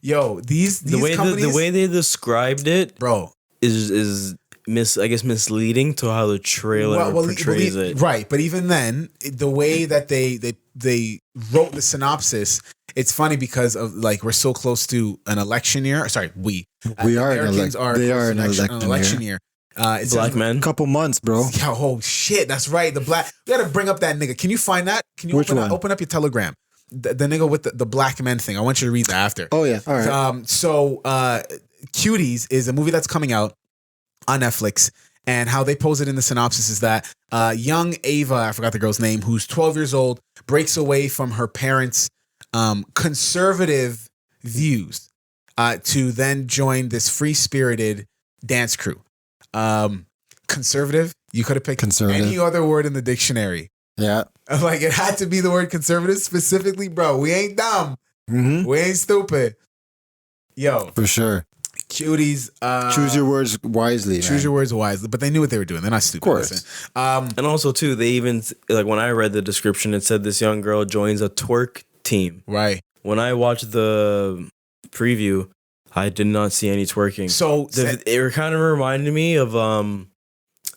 Yo, these companies,
the way they described it,
bro,
is misleading to how the trailer portrays it.
Right, but even then, the way that they wrote the synopsis, it's funny because of like we're so close to an election year. Sorry, we are an election year. It's
Black men.
Couple months, bro.
Oh shit, that's right. We gotta bring up that nigga. Can you find that? Can you open up your Telegram? The nigga with the black men thing. I want you to read that after.
Oh yeah, all right.
So Cuties is a movie that's coming out on Netflix, and how they pose it in the synopsis is that young Ava, I forgot the girl's name, who's 12 years old, breaks away from her parents' conservative views to then join this free-spirited dance crew. Conservative? You could have picked any other word in the dictionary.
Yeah.
Like, it had to be the word conservative specifically, bro. We ain't dumb.
Mm-hmm.
We ain't stupid. Yo.
For sure.
Cuties.
Choose your words wisely.
Choose your words wisely. But they knew what they were doing. They're not stupid.
Of course.
And also, too, they even, like, when I read the description, it said this young girl joins a twerk team.
Right.
When I watched the preview, I did not see any twerking.
So
it kind of reminded me of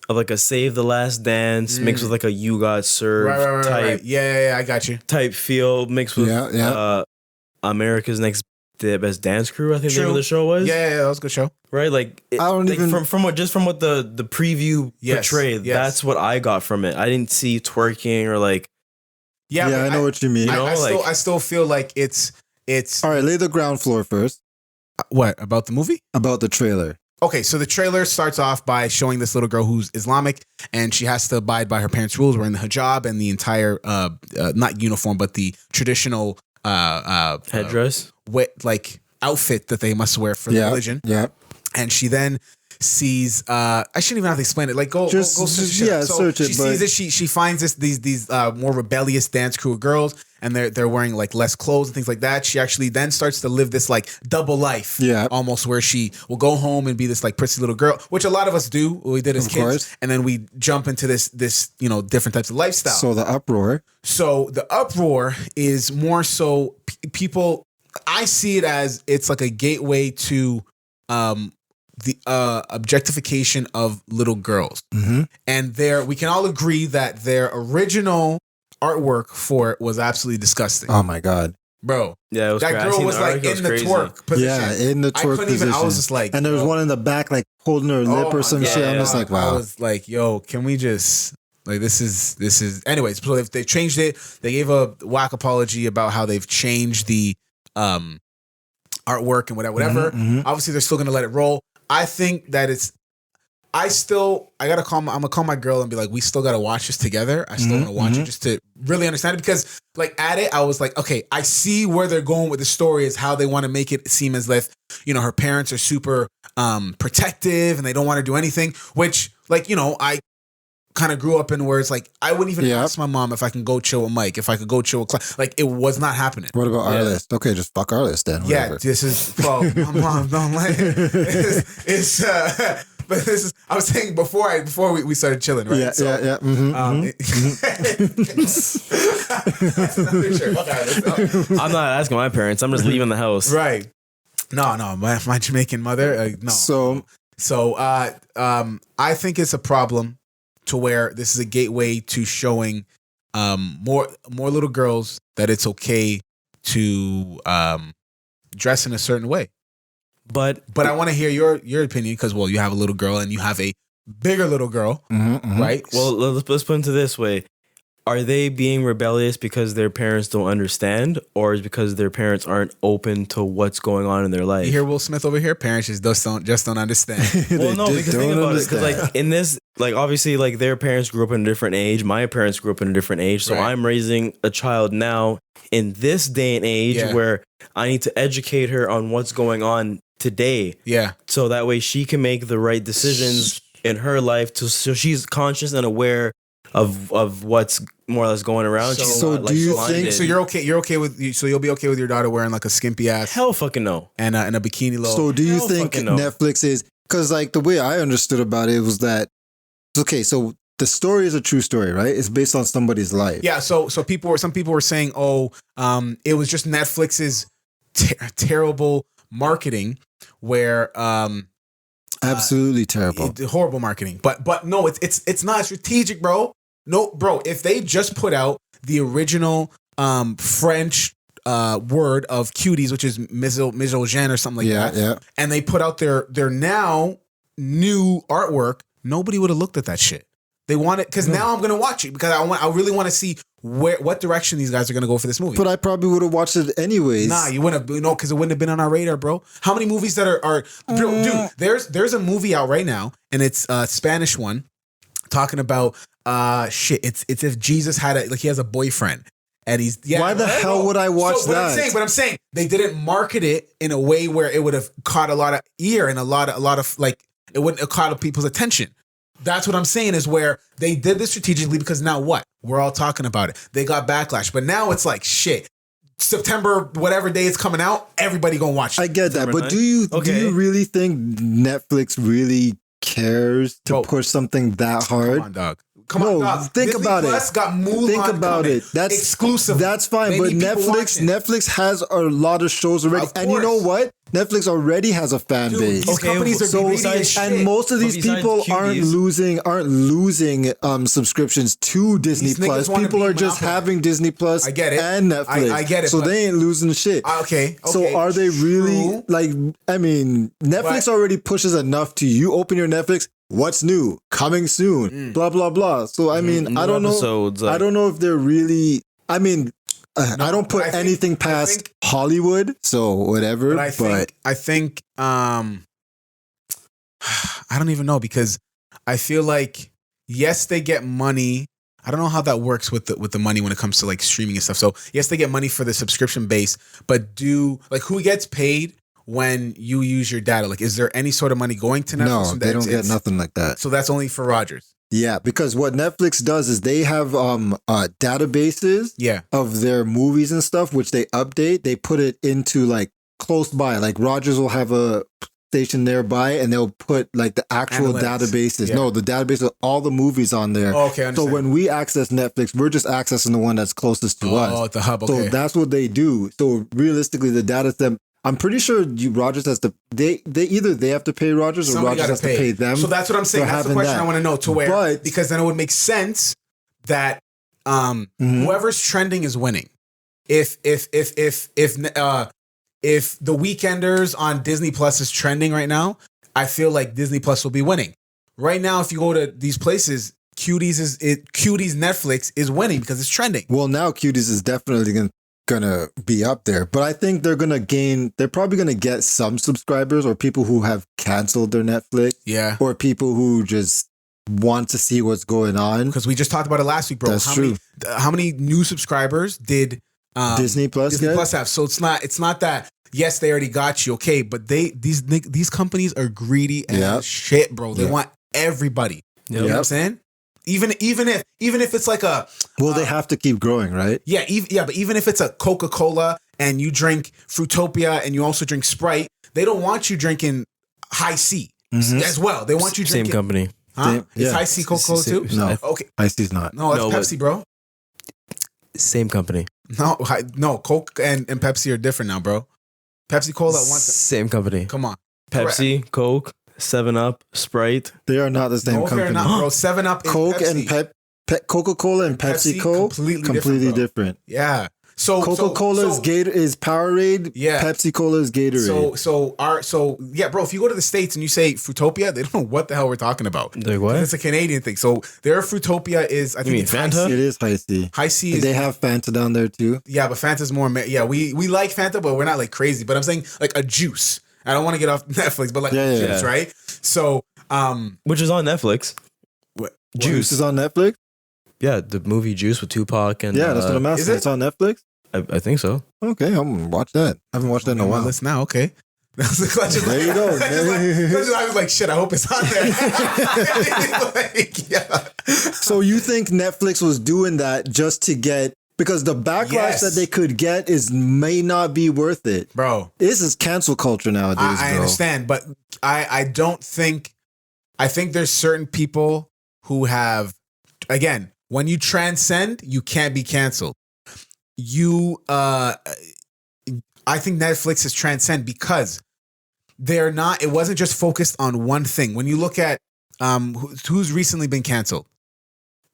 like a Save the Last Dance mixed with like a You Got Served type.
Right. Yeah, I got you.
Type feel mixed with America's Next Best Dance Crew, I think the name of the show was.
Yeah, that was a good show.
Right? Like, from what the preview portrayed, that's what I got from it. I didn't see twerking or like.
Yeah, I know what you mean.
I still feel like it's.
All right, lay the ground floor first.
What about the movie?
About the trailer.
Okay, so the trailer starts off by showing this little girl who's Islamic, and she has to abide by her parents' rules, wearing the hijab and the entire, not uniform, but the traditional
headdress,
like outfit that they must wear for the religion.
Yeah.
And she then sees, I shouldn't even have to explain it. Like, go search it.
Yeah,
so
search it.
She sees it. She finds these more rebellious dance crew of girls, and they're wearing like less clothes and things like that. She actually then starts to live this like double life, almost, where she will go home and be this like prissy little girl, which a lot of us do. We did as kids, course. And then we jump into this different types of lifestyle.
So the uproar is more so people. I see it as it's like a gateway to the objectification of little girls. Mm-hmm.
And we can all agree that their original artwork for it was absolutely disgusting.
Oh my God.
Bro.
Yeah, it was
that girl was like in the twerk position.
Yeah, in the twerk position.
I was just like,
and there was one in the back like holding her lip or some shit. I'm just like, wow.
I was like, yo, can we just like this is anyways, so if they changed it, they gave a whack apology about how they've changed the artwork and whatever.
Mm-hmm.
Obviously they're still gonna let it roll. I think that I'm gonna call my girl and be like, we still gotta watch this together. I still wanna watch it just to really understand it, because like at it, I was like, okay, I see where they're going with the story, is how they want to make it seem as if, her parents are super protective and they don't want to do anything, which like, I kind of grew up in where it's like, I wouldn't even ask my mom if I can go chill with Mike, if I could go chill with Clive. Like, it was not happening.
What about our list? Okay, just fuck our list then. Whatever.
Yeah, this is, well, my mom don't like it. But this is, I was saying before we started chilling, right?
Yeah, yeah. Mm-hmm,
I'm not asking my parents. I'm just leaving the house.
Right. No, my Jamaican mother, no. So I think it's a problem to where this is a gateway to showing more little girls that it's okay to dress in a certain way.
But
I want to hear your opinion because, well, you have a little girl and you have a bigger little girl, right?
Well, let's put it this way. Are they being rebellious because their parents don't understand, or is it because their parents aren't open to what's going on in their life?
You hear Will Smith over here? Parents just don't understand.
Well, no, because think about it. Because like in this, like obviously, like their parents grew up in a different age. My parents grew up in a different age. So I'm raising a child now in this day and age where I need to educate her on what's going on today. Yeah. So that way she can make the right decisions in her life. So she's conscious and aware of what's more or less going around.
So do you think? So you're okay with? So you'll be okay with your daughter wearing like a skimpy ass?
Hell, fucking no.
And a bikini low.
So do you think Netflix is? Because like the way I understood about it was that okay. So the story is a true story, right? It's based on somebody's life.
Yeah. So some people were saying, it was just Netflix's terrible marketing, where
absolutely terrible,
horrible marketing. But no, it's not strategic, bro. No, bro, if they just put out the original French word of Cuties, which is misogyne or something like that, and they put out their now new artwork, nobody would have looked at that shit. They want it because now I'm gonna watch it because I really want to see what direction these guys are gonna go for this movie.
But I probably would have watched it anyways.
Nah, you wouldn't have, because it wouldn't have been on our radar, bro. How many movies that are dude? There's a movie out right now, and it's a Spanish one talking about it's if Jesus had he has a boyfriend. And he's
why the hell would I watch that?
But I'm saying they didn't market it in a way where it would have caught a lot of ear and a lot of like it wouldn't have caught people's attention. That's what I'm saying is where they did this strategically because now what? We're all talking about it. They got backlash, but now it's like shit. September, whatever day it's coming out, everybody gonna watch it.
I get that, but do you really think Netflix really cares to push something that hard?
Come on, dog. Come on, dog.
Think
Disney
about
Plus
it.
Got Mulan
think about
coming.
it. That's
exclusive.
That's fine, but Netflix has a lot of shows already, and you know what? Netflix already has a fan base.
These companies are greedy as shit.
And most of these people aren't losing subscriptions to Disney Plus. People are just having Disney Plus and Netflix.
I get it.
So they ain't losing shit.
Okay.
So are they really like? I mean, Netflix already pushes enough to you. Open your Netflix. What's new? Coming soon. Blah blah blah. So I mean, I don't know. I don't know if they're really. I mean. I don't put anything past Hollywood, so whatever. But
I think I don't even know because I feel like yes, they get money. I don't know how that works with the money when it comes to like streaming and stuff. So yes, they get money for the subscription base, but who gets paid when you use your data? Like, is there any sort of money going to Netflix?
No, they don't get nothing like that.
So that's only for Rogers.
Yeah, because what Netflix does is they have databases of their movies and stuff, which they update. They put it into like close by. Like Rogers will have a station nearby and they'll put like the actual databases. Yeah. No, the database of all the movies on there.
Oh, okay, I understand.
So when we access Netflix, we're just accessing the one that's closest to us.
Oh, the hub, okay.
So that's what they do. So realistically, the data them. I'm pretty sure Rogers has to. They either they have to pay Rogers or Rogers has to pay them.
So that's what I'm saying. That's the question I want to know. To where, because then it would make sense that whoever's trending is winning. If The Weekenders on Disney Plus is trending right now, I feel like Disney Plus will be winning. Right now, if you go to these places, Cuties Netflix is winning because it's trending.
Well, now Cuties is definitely gonna be up there, but I think they're probably gonna get some subscribers or people who have canceled their Netflix, or people who just want to see what's going on.
Because we just talked about it last week, bro.
That's true.
How many new subscribers did
Disney Plus
have? So it's not that. Yes, they already got you, okay, but these companies are greedy as shit, bro. They want everybody. You know what I'm saying? Even if it's like a
they have to keep growing, right?
Yeah, but even if it's a Coca-Cola and you drink Fruitopia and you also drink Sprite, they don't want you drinking High C as well. They want you drinking
same company.
Huh? Is High C Coca-Cola too?
No,
okay.
High C's not.
No, it's Pepsi, bro.
Same company.
No, Coke and Pepsi are different now, bro. Pepsi Cola
same company.
Come on,
Pepsi, Coke, 7-Up, Sprite.
They are not the same company.
They're not, bro. 7-Up,
Coke and Coca-Cola and PepsiCo completely
different. Yeah.
Coca-Cola is Powerade.
Yeah.
Pepsi Cola is Gatorade.
So yeah, bro. If you go to the States and you say Fruitopia, they don't know what the hell we're talking about.
Like what?
It's a Canadian thing. So their Fruitopia is, I think
mean
it's
Fanta?
It is High C.
High C is,
They have Fanta down there too.
yeah, but Fanta's more. Yeah, we like Fanta, but we're not like crazy. But I'm saying like a juice. I don't want to get off Netflix, but like juice, right? So,
Which is on Netflix.
what?
Juice is on Netflix.
Yeah, the movie Juice with Tupac and
Yeah, that's what I'm
is
asking.
it?
It's on Netflix.
I think so.
Okay, I'm gonna watch that. I haven't watched that in a while.
List now, okay. That was the question.
There you go.
I was like, shit. I hope it's on there. Like, yeah.
So you think Netflix was doing that just to get, because the backlash
Yes.
that they could get may not be worth it.
Bro,
This is cancel culture nowadays,
I
bro.
understand, but I don't think. I think there's certain people who have, again, when you transcend, you can't be canceled. I think Netflix is transcend because they're not. It wasn't just focused on one thing. When you look at who's recently been canceled,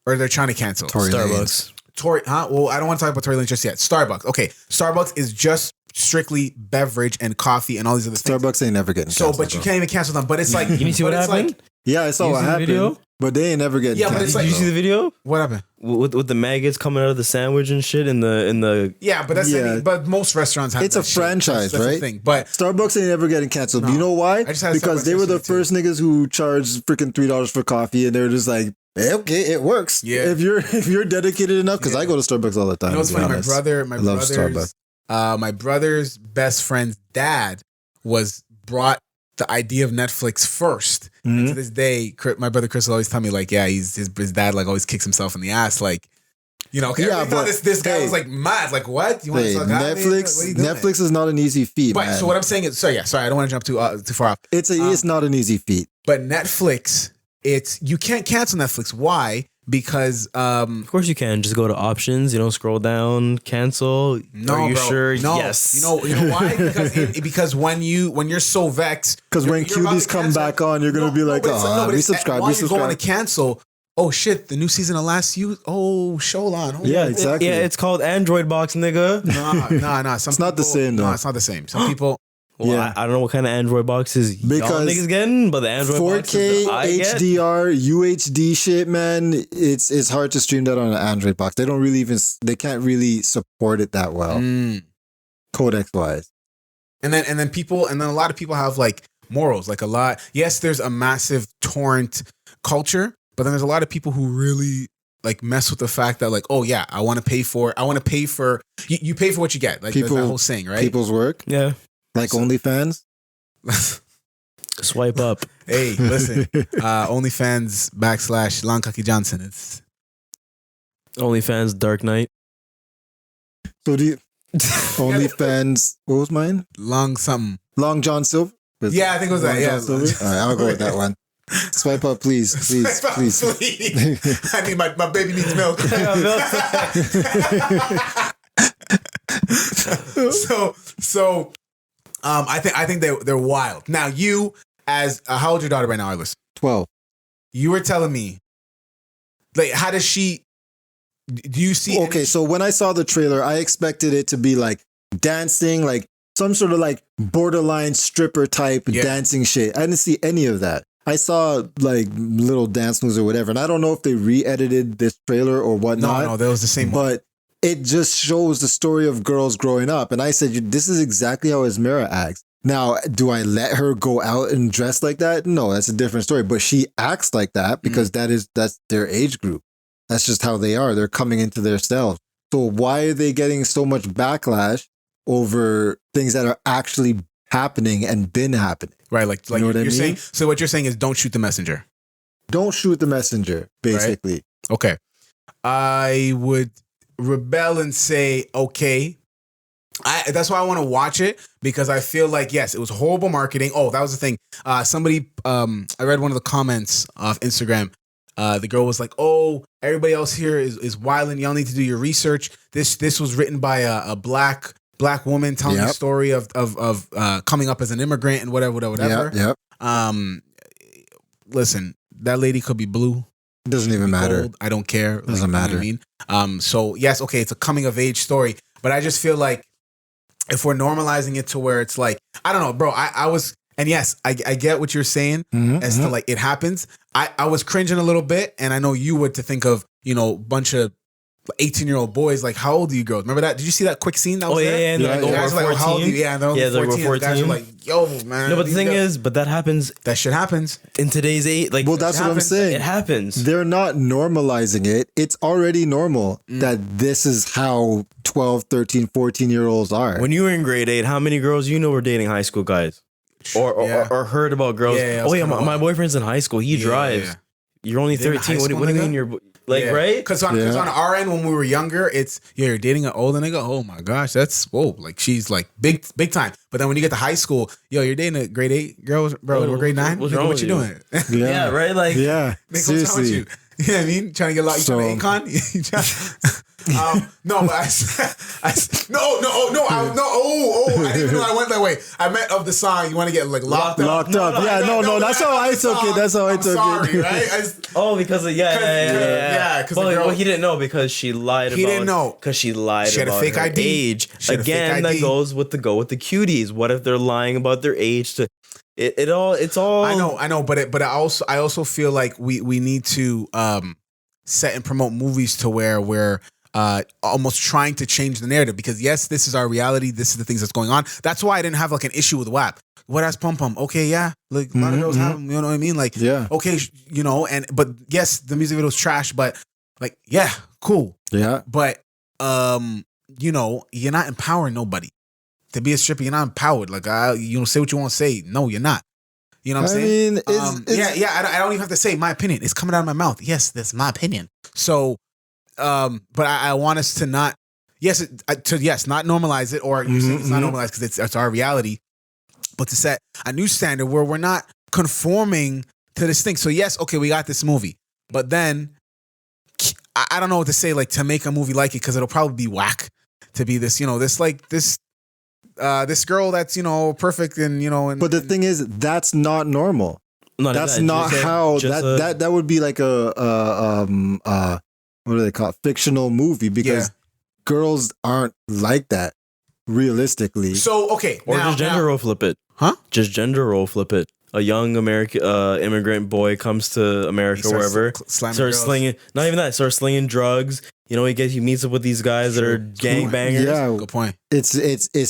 or they're trying to cancel
Tory Lanez.
Starbucks.
Tory, huh? Well, I don't want to talk about Tory Lanez just yet. Starbucks. Okay, Starbucks is just strictly beverage and coffee and all these other things.
Starbucks ain't never getting
So,
canceled.
but you
bro.
can't even cancel them. But it's like,
You need to see what
but it's
happened?
like,
Yeah, I saw
You
what
seen the
happened.
video?
But they ain't never getting
Yeah, but
canceled.
it's
Did
like-
you see the video
what happened?
with the maggots coming out of the sandwich and shit in the?
Yeah, but that's
Yeah.
but most restaurants have
It's a
that shit.
franchise,
That's the
right?
thing. But
Starbucks ain't ever getting canceled.
No.
You know why?
I just had
Because
Starbucks
they were the
yesterday,
first niggas who charged freaking $3 for coffee, and they're just like, "Eh, okay, it works.
Yeah.
If you're dedicated enough, because I go to Starbucks all the time.
you know what's
to be
funny?
honest.
My brother's best friend's dad brought the idea of Netflix first.
Mm-hmm.
And to this day, my brother Chris will always tell me like, yeah, his dad like always kicks himself in the ass, like, you know.
Yeah,
everybody thought
but
this guy
hey,
was like mad, like what? You want
Hey,
to suck out?
Netflix.
What are you doing?
Netflix is not an easy feat,
But
man.
so what I'm saying is, sorry, I don't want to jump too far off.
It's not an easy feat.
But Netflix, you can't cancel Netflix. Why? Because
Of course you can. Just go to options. Scroll down, cancel.
no,
Are you
bro,
sure?
no.
Yes.
You know why? Because when you're so vexed,
Because when
you're about
Cuties
to
come
cancel-
back on, you're gonna be like,
but it's-
"Oh,
but
we
it's-
subscribe,
while
we
you're going to
subscribe."
cancel. Oh shit! The new season of Last You. Oh, Sholan. Oh,
Yeah, exactly.
Yeah, it's called Android Box, nigga.
Nah. Some
It's not the
people-
same, though.
No, it's not the same. Some people.
Well,
Yeah.
I don't know what kind of Android boxes y'all
Because
niggas getting, but the Android
4K
boxes that I get,
HDR UHD shit, man. It's hard to stream that on an Android box. They don't really they can't really support it that well, codex wise.
And then a lot of people have like morals, like a lot. Yes, there's a massive torrent culture, but then there's a lot of people who really like mess with the fact that like, oh yeah, I want to pay for you pay for what you get. Like there's that whole saying, right?
People's work,
yeah,
like OnlyFans.
swipe up.
Hey, listen, OnlyFans / Lankaki Johnson. It's
OnlyFans Dark Knight.
So do you OnlyFans? What was mine?
Long something.
Long John Silver.
Yeah, I think it was that.
Long
Yeah.
John Silver? All right, I'll go with that one. Swipe up, please.
I need my baby needs milk. So, I think they're wild. Now, you as how old your daughter right now, Arliss?
12.
You were telling me, like, how does she? Do you see?
Okay, so when I saw the trailer, I expected it to be like dancing, like some sort of like borderline stripper type dancing shit. I didn't see any of that. I saw like little dance moves or whatever, and I don't know if they re-edited this trailer or whatnot.
No, that was the same one.
But it just shows the story of girls growing up. And I said, this is exactly how Esmera acts. Now, do I let her go out and dress like that? No, that's a different story. But she acts like that because that's their age group. That's just how they are. They're coming into their selves. So why are they getting so much backlash over things that are actually happening and been happening?
Right, like
You know what I
you're
mean?
saying. So what you're saying is don't shoot the messenger.
Don't shoot the messenger, basically.
Okay. I would rebel and say, okay. That's why I want to watch it, because I feel like, yes, it was horrible marketing. Oh, that was the thing. Somebody, I read one of the comments of Instagram. The girl was like, oh, everybody else here is wilding. Y'all need to do your research. This was written by a black woman telling the story of coming up as an immigrant and whatever.
Yep.
Listen, that lady could be blue.
Doesn't even matter.
Gold, I don't care.
Doesn't matter.
You know what I mean? So yes, okay, it's a coming of age story, But I just feel like if we're normalizing it to where it's like, I don't know, bro. I was, and yes, I get what you're saying as to like it happens. I was cringing a little bit, and I know you would to think of, you know, bunch of 18-year-old boys. Like, how old are you girls? Remember that? Did you see that quick scene that was there?
And they're
The
like,
guys
over
were like, how old are
14.
you? Yeah, and they're only
Yeah, they're
14.
over
And the guys were
14.
like, yo, man.
No, but the thing
guys-
is, but that happens
that shit happens.
in today's age. Like,
Well, that's what I'm
happens.
saying.
it happens.
They're not normalizing it. It's already normal that this is how 12, 13, 14-year-olds are.
When you were in grade 8, how many girls you know were dating high school guys?
Yeah.
Or heard about girls?
Yeah,
oh, yeah,
kinda
my
wild.
boyfriend in high school. He drives.
yeah.
You're only
They're in
13.
high
What do
school,
you
nigga?
mean you're like, right?
Because on our end, when we were younger, it's you're dating an older nigga. Oh my gosh, that's whoa! Like she's like big time. But then when you get to high school, yo, you're dating a grade 8 girl, bro. We're grade 9.
What's
Nigga,
wrong
what
with
you
you?
doing?
Yeah, right? Like,
yeah,
Nigga, what's wrong with
seriously.
you? You know what I mean? Trying to get locked.
So-
You trying to Akon? You trying- no, but I didn't even know I went that way. I meant of the song. You want to get like locked up?
Locked up. Yeah, no, that's how I took it. That's how I
I'm
took
sorry,
it.
right?
oh, because of,
Yeah, 'cause the girl-
well, he didn't know because she lied about.
He didn't know.
Because she lied
She had a
about
fake
her
ID.
age.
She had a fake
Again, that
ID.
goes with the cuties. What if they're lying about their age to? It's all.
I know, but I also feel like we need to set and promote movies to where we're almost trying to change the narrative, because yes, this is our reality. This is the things that's going on. That's why I didn't have like an issue with WAP. What ass pum pum? Okay, yeah, like a lot of girls have them. You know what I mean? Like,
Yeah.
okay, you know, but yes, the music video was trash, but like, yeah, cool.
Yeah.
But you know, you're not empowering nobody. To be a stripper, you're not empowered. Like, you know, say what you want to say. No, you're not. You know what I'm
I
saying?
mean, it's
I don't even have to say my opinion. It's coming out of my mouth. Yes, that's my opinion. So, but I want us to not, not normalize it, or you saying it's not normalized because it's our reality, but to set a new standard where we're not conforming to this thing. So yes, okay, we got this movie, but then I don't know what to say, like to make a movie like it, because it'll probably be whack to be this, you know, this girl that's, you know, perfect and, you know, and
but the thing is, that's not normal. That's not how that would be like a what do they call it? Fictional movie, because girls aren't like that realistically.
So okay,
Or just gender role flip it.
Huh?
Just gender role flip it. A young American immigrant boy comes to America, wherever, starts slinging. Not even that. Starts slinging drugs. You know, he meets up with these guys that are gangbangers.
Yeah,
good point.
It's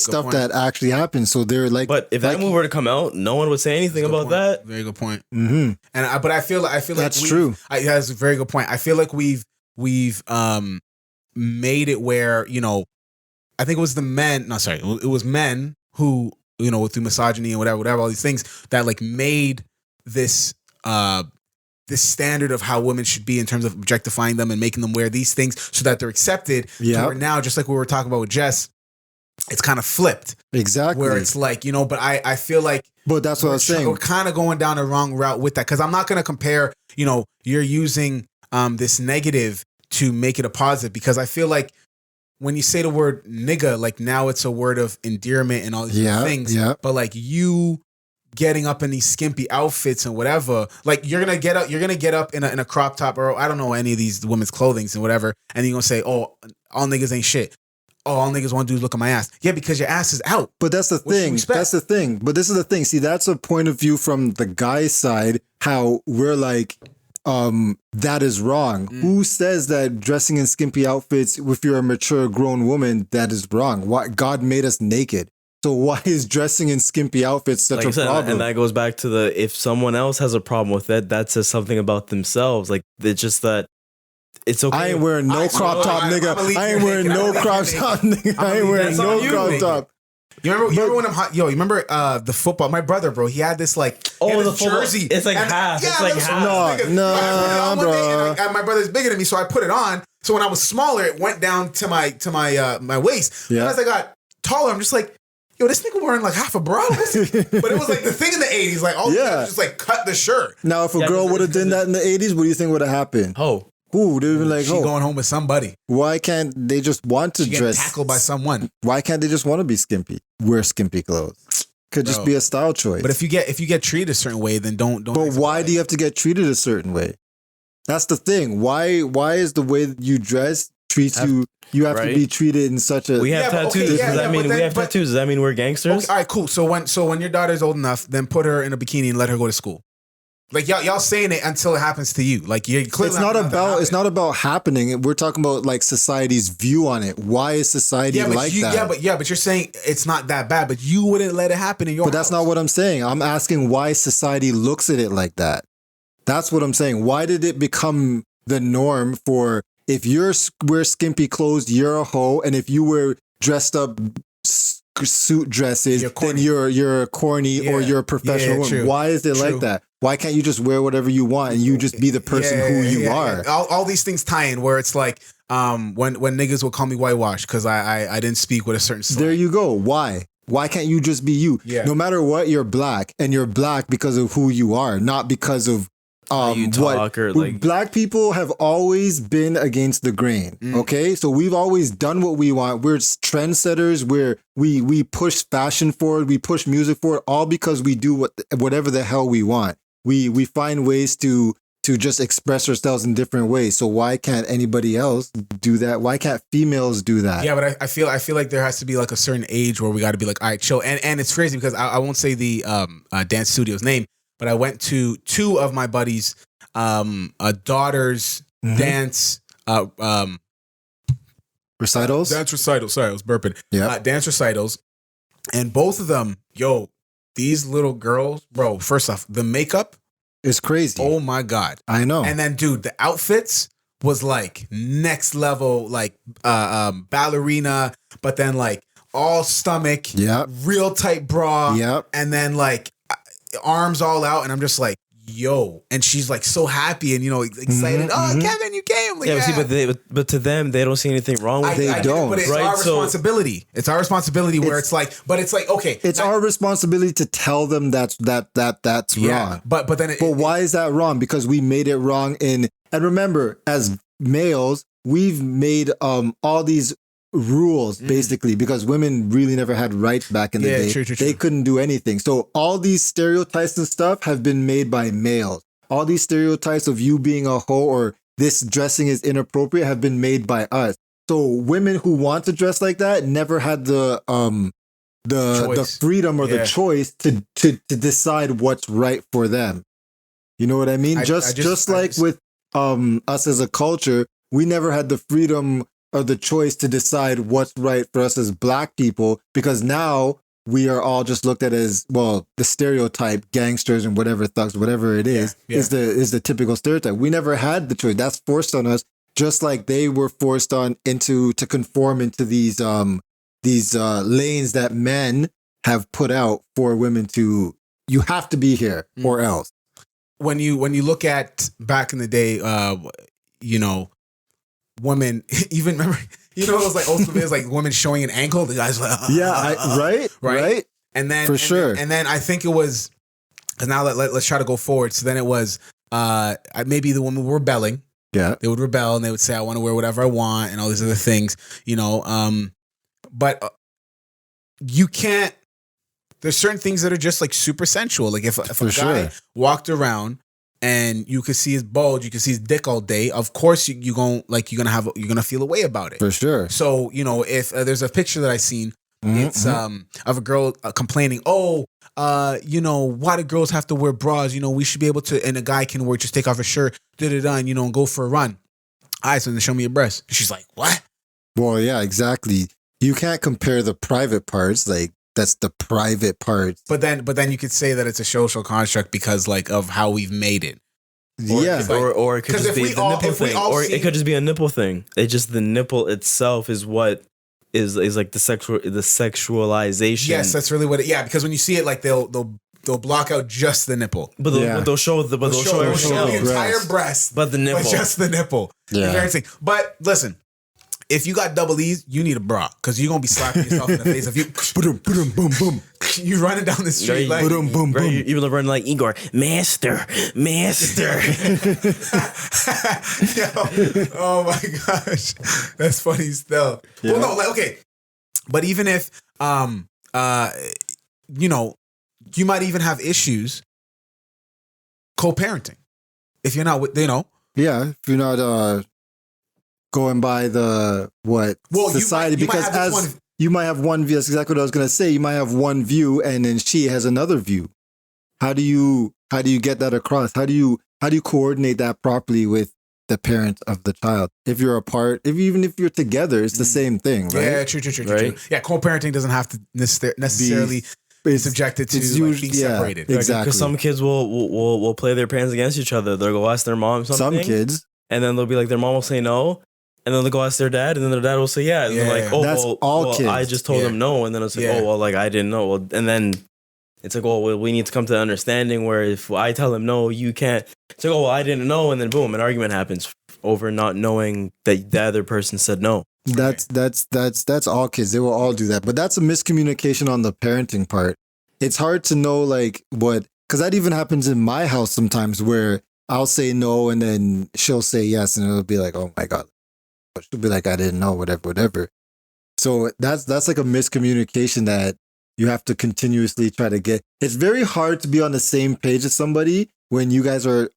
stuff
point.
that actually happens. So they're like,
But if that movie were to come out, no one would say anything about that.
Very good point.
Mm-hmm.
And but I feel like
That's true.
That's a very good point. I feel like we've made it where, you know, I think it was the men. No, sorry, it was men who, you know, through misogyny and whatever, all these things that like made this this standard of how women should be in terms of objectifying them and making them wear these things so that they're accepted.
Yeah.
To where now, just like we were talking about with Jess, it's kind of flipped.
Exactly.
Where it's like, you know, but I feel like,
but that's what I was saying.
we're kind of going down the wrong route with that, because I'm not going to compare, you know, you're using this negative to make it a positive, because I feel like when you say the word nigga, like now it's a word of endearment and all these things.
Yeah.
But like you getting up in these skimpy outfits and whatever, like you're gonna get up in a crop top, or I don't know, any of these women's clothings and whatever, and you're gonna say, oh, all niggas ain't shit. Oh, all niggas want to do is look at my ass. Yeah, because your ass is out.
But that's the thing. That's the thing. But this is the thing. See, that's a point of view from the guy's side, how we're like, that is wrong. Who says that dressing in skimpy outfits, if you're a mature grown woman, that is wrong? Why? God made us naked. So why is dressing in skimpy outfits such a problem?
And that goes back to if someone else has a problem with it, that says something about themselves. Like, it's just that it's okay.
I ain't wearing no crop top, nigga. I ain't wearing no crop top, nigga. I ain't wearing no crop top.
You remember when you remember the football? My brother, bro, he had this like
the
jersey.
It's like half. It's like half.
No, bro.
My brother's bigger than me, so I put it on. So when I was smaller, it went down to my waist.
Yeah.
And as I got taller, I'm just like, yo, this nigga wearing like half a bra. But it was like the thing in the 80s, like all just like cut the shirt.
Now, if a girl would have done that in the 80s, what do you think would have happened?
Oh.
Ooh, they'd be like,
She going home with somebody.
Why can't they just want to
She
dress?
get tackled by someone.
Why can't they just want to be skimpy? Wear skimpy clothes. Could just be a style choice.
But if you get treated a certain way, then don't.
But why do you have to get treated a certain way? That's the thing. Why is the way that you dress treats you. You have to be treated in such a.
We have tattoos. Does that mean we have tattoos? Does that mean we're gangsters?
Okay, all right, cool. So when your daughter's old enough, then put her in a bikini and let her go to school. Like y'all saying it until it happens to you. Like you're clearly
it's not about happening. We're talking about like society's view on it. Why is society like that?
But you're saying it's not that bad, but you wouldn't let it happen in your house.
But that's not what I'm saying. I'm asking why society looks at it like that. That's what I'm saying. Why did it become the norm for if you wear skimpy clothes, you're a hoe, and if you wear dressed up suit dresses, then you're corny or you're a professional woman.
True.
Why is it like that? Why can't you just wear whatever you want and you just be the person who you are?
Yeah. All these things tie in where it's like when niggas will call me whitewash because I didn't speak with a certain slang.
There you go. Why? Why can't you just be you?
Yeah.
No matter what, you're black, and you're black because of who you are, not because of
you talk or like
black people have always been against the grain. Okay, so we've always done what we want. We're trendsetters. We push fashion forward. We push music forward, all because we do whatever the hell we want. We find ways to just express ourselves in different ways. So why can't anybody else do that? Why can't females do that?
Yeah, but I feel like there has to be like a certain age where we got to be like, all right, chill. And it's crazy because I won't say the dance studio's name, but I went to two of my buddies' daughter's dance
recitals.
Dance recitals. Sorry, I was burping.
Yeah,
dance recitals, and both of them, these little girls, bro. First off, the makeup
is crazy.
Oh my god,
I know.
And then, dude, the outfits was like next level, like ballerina, but then like all stomach, real tight bra, and then like arms all out, and I'm just like, yo, and she's like so happy and excited. Kevin, you came. Like,
see, but to them, they don't see anything wrong with it.
They don't.
But it's our responsibility. It's our responsibility where it's like, but it's like, okay,
it's our responsibility to tell them that's wrong.
But then,
why is that wrong? Because we made it wrong and remember, as males, we've made all these rules basically because women really never had rights back in the day.
True.
They couldn't do anything. So all these stereotypes and stuff have been made by males. All these stereotypes of you being a hoe or this dressing is inappropriate have been made by us. So women who want to dress like that never had the freedom or the choice to decide what's right for them. You know what I mean? Just like with us as a culture, we never had the freedom or the choice to decide what's right for us as black people, because now we are all just looked at as, well, the stereotype gangsters and whatever thugs, whatever it is the typical stereotype. We never had the choice. That's forced on us, just like they were forced to conform into these lanes that men have put out for women to, you have to be here or else.
When you look at back in the day, women, even remember, it was like old school, it was like women showing an ankle. The guys were like,
right.
And then
for sure.
And then I think it was, because now let's try to go forward. So then it was maybe the women were rebelling.
Yeah,
they would rebel and they would say, I want to wear whatever I want and all these other things. But you can't. There's certain things that are just like super sensual. Like if a guy walked around and you could see his bulge, you could see his dick all day, of course you're gonna feel a way about it.
For sure.
So, if there's a picture that I seen, it's of a girl complaining, why do girls have to wear bras? We should be able to, and a guy can just take off his shirt, and go for a run. All right, so then show me your breast. And she's like, what?
Well, yeah, exactly. You can't compare the private parts, like that's the private parts.
But then you could say that it's a social construct because like of how we've made it.
Or it could just be the nipple thing. Or it could just be a nipple thing. It's just the nipple itself is what is like the sexualization.
Yes, that's really what it. Yeah, because when you see it, like they'll block out just the nipple,
but they'll show the
entire breast,
but the nipple,
but just the nipple.
Yeah.
But listen. If you got double E's, you need a bra because you're gonna be slapping yourself in the face if you you running down the street like
you will run like Igor, master.
Yo, oh my gosh, that's funny still. Yeah. Well, no, like okay, but even if you might even have issues co-parenting if you're not with
yeah, if you're not going by the society, because as you might have one view. That's exactly what I was gonna say. You might have one view, and then she has another view. How do you get that across? How do you coordinate that properly with the parent of the child? If you're apart, even if you're together, it's the same thing, right?
Yeah, true. Yeah, co-parenting doesn't have to necessarily be subjected to being separated.
Exactly.
Because some kids will play their parents against each other. They'll go ask their mom something.
Some kids.
And then they'll be like, their mom will say no. And then they'll go ask their dad. And then their dad will say yeah. And they're like, oh,
that's all kids.
I just told them no. And then it's like, oh, well, like, I didn't know. Well, and then it's like, oh, well, we need to come to an understanding where if I tell them no, you can't. It's like, oh, well, I didn't know. And then boom, an argument happens over not knowing that the other person said no.
That's all kids. They will all do that. But that's a miscommunication on the parenting part. It's hard to know like what, because that even happens in my house sometimes where I'll say no and then she'll say yes and it'll be like, oh my God. She'll be like, I didn't know, whatever. So that's like a miscommunication that you have to continuously try to get. It's very hard to be on the same page as somebody when you guys are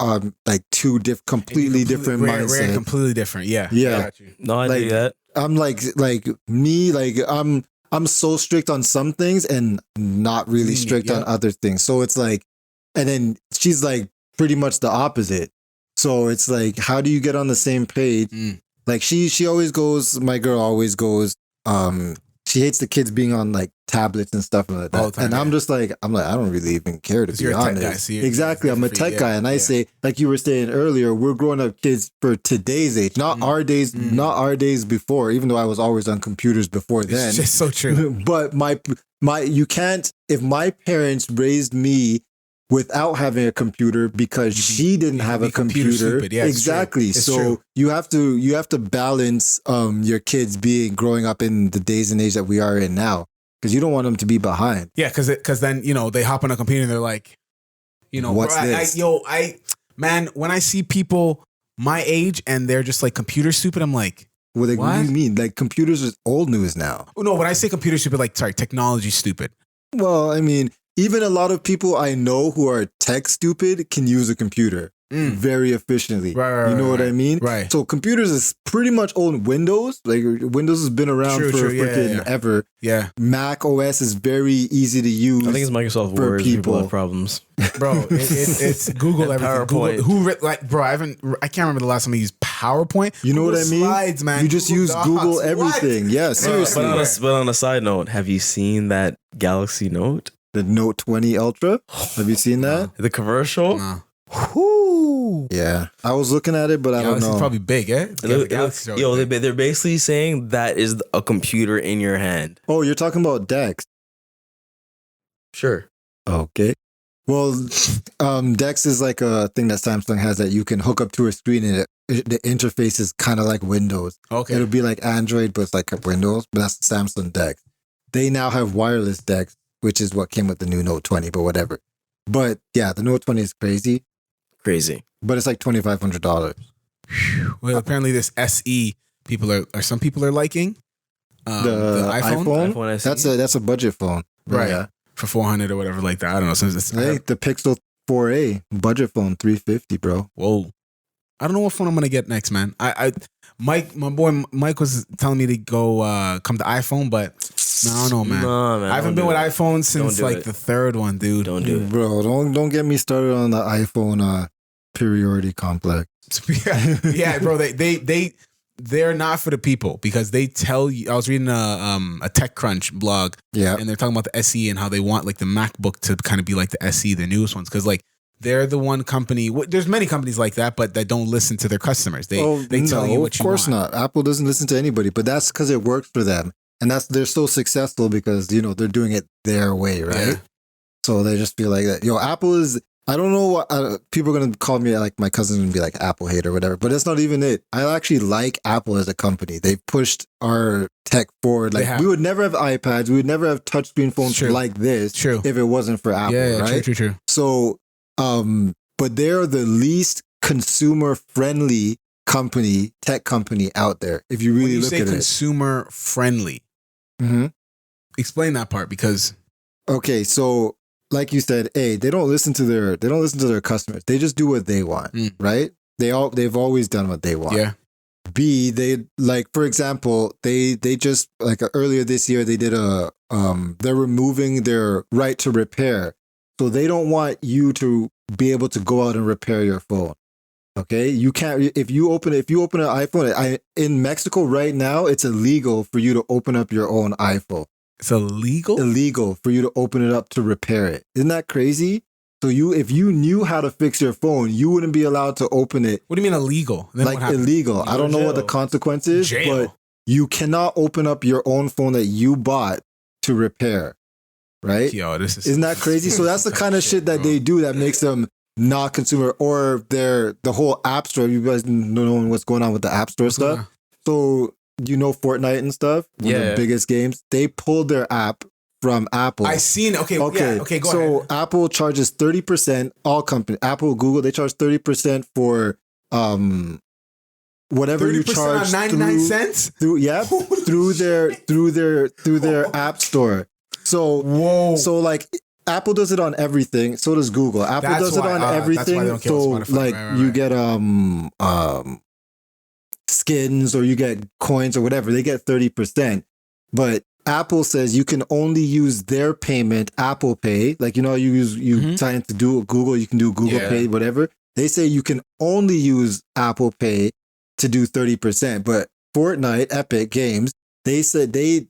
like two completely different mindsets.
Completely different. Yeah.
Yeah.
I got you.
No, I
like,
do that.
I'm like me, like I'm so strict on some things and not really strict on other things. So it's like, and then she's like pretty much the opposite. So it's like, how do you get on the same page? Like she always goes, my girl always goes, she hates the kids being on like tablets and stuff like that. And I'm just like, I don't really even care, to be honest.
Tech guy, so
exactly. I'm a tech guy. And I say, like you were saying earlier, we're growing up kids for today's age, not our days, not our days before, even though I was always on computers before then.
It's just so true.
But you can't, if my parents raised me without having a computer because she didn't have a computer.
Yeah,
exactly.
It's
so
true.
you have to balance your kids growing up in the days and age that we are in now, because you don't want them to be behind.
Yeah, because then they hop on a computer and they're like,
what's this?
Man, when I see people my age and they're just like computer stupid, I'm like,
what do you mean? Like computers is old news now.
No, when I say computer stupid, like technology stupid.
Well, I mean, even a lot of people I know who are tech stupid can use a computer very efficiently.
Right,
you know what I mean?
Right.
So computers is pretty much old. Windows, like Windows has been around for freaking ever.
Yeah.
Mac OS is very easy to use.
I think it's Microsoft Word. People have problems.
Bro, it's Google everything.
PowerPoint.
Google, I can't remember the last time I used PowerPoint.
You know
Google
what I mean?
Slides, man.
You just
Google
use
Docs.
Google everything.
What?
Yeah, seriously.
But on a side note, have you seen that Galaxy Note?
The Note 20 Ultra. Have you seen that?
The commercial?
No.
Whoo. Yeah. I was looking at it, but I don't know.
It's probably big, eh?
They're basically saying that is a computer in your hand.
Oh, you're talking about Dex.
Sure.
Okay. Well, Dex is like a thing that Samsung has that you can hook up to a screen, and the interface is kind of like Windows.
Okay.
It'll be like Android, but it's like Windows, but that's Samsung Dex. They now have wireless Dex, which is what came with the new Note 20, but whatever. But yeah, the Note 20 is crazy.
Crazy.
But it's like $2,500.
Well, apparently this SE some people are liking the iPhone.
iPhone SE?
That's a budget phone.
Right.
Yeah.
For 400 or whatever like that. I don't know.
The Pixel 4a budget phone, $350, bro.
Whoa. I don't know what phone I'm gonna get next, man. My boy Mike was telling me to go come to iPhone, but no, I don't know, man.
No, man,
I haven't been with iPhone since like the third one, dude.
Don't do it,
bro. Don't get me started on the iPhone superiority complex.
Yeah, bro. They're not for the people because they tell you. I was reading a TechCrunch blog, and they're talking about the SE and how they want like the MacBook to kind of be like the SE, the newest ones, because like they're the one company. There's many companies like that, but that don't listen to their customers. They tell you what you want.
Of course not. Apple doesn't listen to anybody, but that's because it works for them, and they're so successful because they're doing it their way, right? Yeah. So they just feel like that. Apple is. I don't know what people are going to call me, like my cousin and be like Apple hate or whatever, but that's not even it. I actually like Apple as a company. They've pushed our tech forward. Like we would never have iPads. We would never have touchscreen phones like this if it wasn't for Apple, right?
True.
So, but they're the least consumer friendly tech company out there. If you really look at it. When you say
consumer friendly, explain that part because.
Okay, so. Like you said, they don't listen to their customers. They just do what they want, right? They've always done what they want.
Yeah.
B, they like, for example, they just like earlier this year they did they're removing their right to repair. So they don't want you to be able to go out and repair your phone. Okay, you can't if you open an iPhone. In Mexico right now, it's illegal for you to open up your own iPhone.
It's illegal?
Illegal for you to open it up to repair it. Isn't that crazy? So if you knew how to fix your phone, you wouldn't be allowed to open it.
What do you mean illegal? Then
like illegal. I don't know what the consequence is,
Jail.
but you cannot open up your own phone that you bought to repair. Right?
Yo,
isn't that crazy? So that's the kind of shit that they do that makes them not consumer, or the whole app store. You guys know what's going on with the app store stuff. So you know Fortnite and stuff, one of the biggest games. They pulled their app from Apple.
I seen. Okay. Go ahead.
So Apple charges 30%. All companies, Apple, Google, they charge 30% for whatever you charge
on 99 cents
through their app store. So So like Apple does it on everything. So does Google. Apple does it on everything. So like you get skins or you get coins or whatever. They get 30%. But Apple says you can only use their payment, Apple Pay. Like, you know, you sign to do Google, you can do Google Pay, whatever. They say you can only use Apple Pay to do 30%. But Fortnite, Epic Games, they said they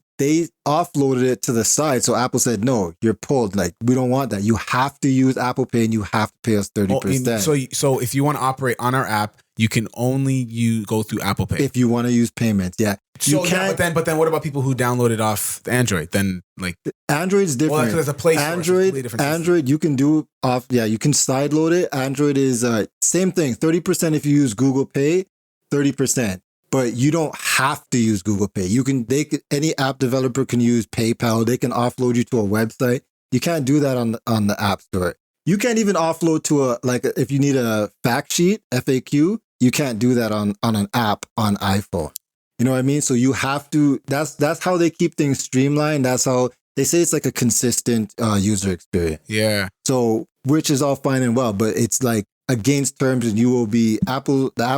offloaded it to the side. So Apple said, no, you're pulled. Like, we don't want that. You have to use Apple Pay and you have to pay us 30%.
So if you want to operate on our app, you can only go through Apple Pay.
If you want to use payments, yeah.
So, but then what about people who download it off Android? Then like
Android's different.
Well, there's a Play Store.
Android, you can do off. Yeah, you can side load it. Android is same thing. 30% if you use Google Pay, 30%. But you don't have to use Google Pay. Any app developer can use PayPal. They can offload you to a website. You can't do that on the App Store. You can't even offload to if you need a fact sheet, FAQ, you can't do that on an app on iPhone. You know what I mean? So you have to, that's how they keep things streamlined. That's how they say it's like a consistent user experience.
Yeah.
So, which is all fine and well, but it's like against terms, and the App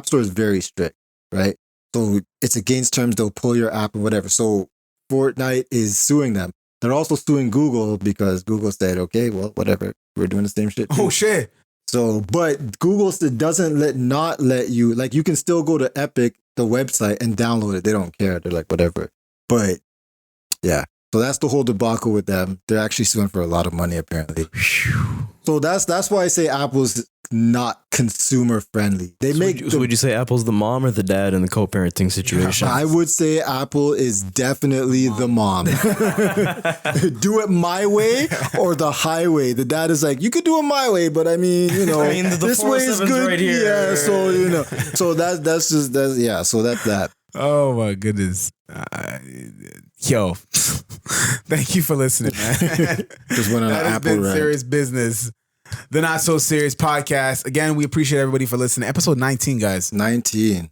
Store is very strict, right? So it's against terms, they'll pull your app and whatever. So Fortnite is suing them. They're also suing Google because Google said, okay, well, whatever. We're doing the same shit too.
Oh, shit.
So, but Google doesn't not let you, like, you can still go to Epic, the website, and download it. They don't care. They're like, whatever. But yeah. So that's the whole debacle with them. They're actually suing for a lot of money, apparently. So that's why I say Apple's not consumer friendly.
Would you say Apple's the mom or the dad in the co-parenting situation?
I would say Apple is definitely the mom. Do it my way or the highway. The dad is like, you could do it my way, but I mean, you know, this way is good.
Right here.
Yeah, so you know, so that's So that's that.
Oh my goodness. Yo, thank you for listening, man.
Just went on
that
an
has
Apple
been
rant.
Serious Business, the Not So Serious podcast. Again, we appreciate everybody for listening. Episode 19, guys.
19.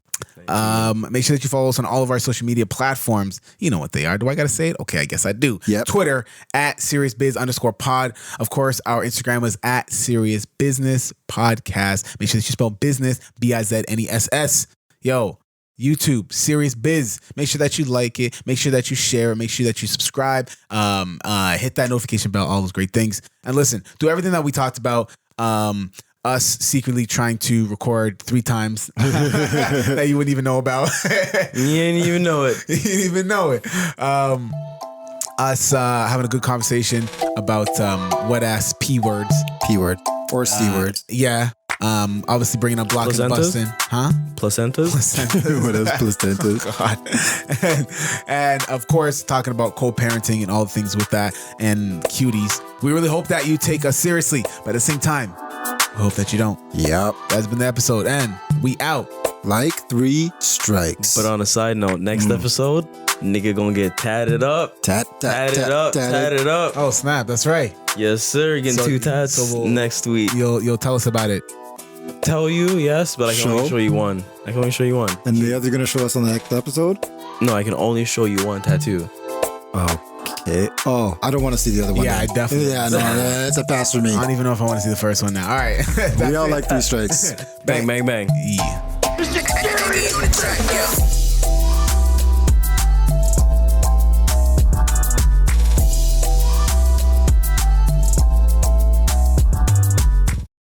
Make sure that you follow us on all of our social media platforms. You know what they are. Do I got to say it? Okay, I guess I do.
Yep.
Twitter @SeriousBiz_pod. Of course, our Instagram was @SeriousBusinessPodcast. Make sure that you spell business, BIZNESS. Yo, YouTube, Serious Biz. Make sure that you like it. Make sure that you share it. Make sure that you subscribe. Hit that notification bell, all those great things. And listen, do everything that we talked about. Us secretly trying to record 3 times that you wouldn't even know about.
You didn't even know it.
You didn't even know it. Us having a good conversation about wet-ass P words.
P word. Or C words.
Yeah. Obviously bringing up blocking and busting. Huh?
Placentas?
What else? Placentas.
God. And of course, talking about co-parenting and all the things with that and cuties. We really hope that you take us seriously, but at the same time, we hope that you don't.
Yep.
That's been the episode, and we out.
Like 3 strikes.
But on a side note, next episode, nigga gonna get tatted up. Tatted up.
Oh, snap. That's right.
Yes, sir. Getting 2 tats next week.
You'll tell us about it.
Tell you, yes, but I can only show you one.
And the other gonna show us on the next episode?
No, I can only show you one tattoo.
Okay. Oh, I don't want to see the other one.
Yeah,
then.
I definitely.
Yeah, no, that's a pass for me.
I don't even know if I want to see the first one now. All right.
We all like 3 strikes.
Bang, bang, bang.
Yeah.
This is serious.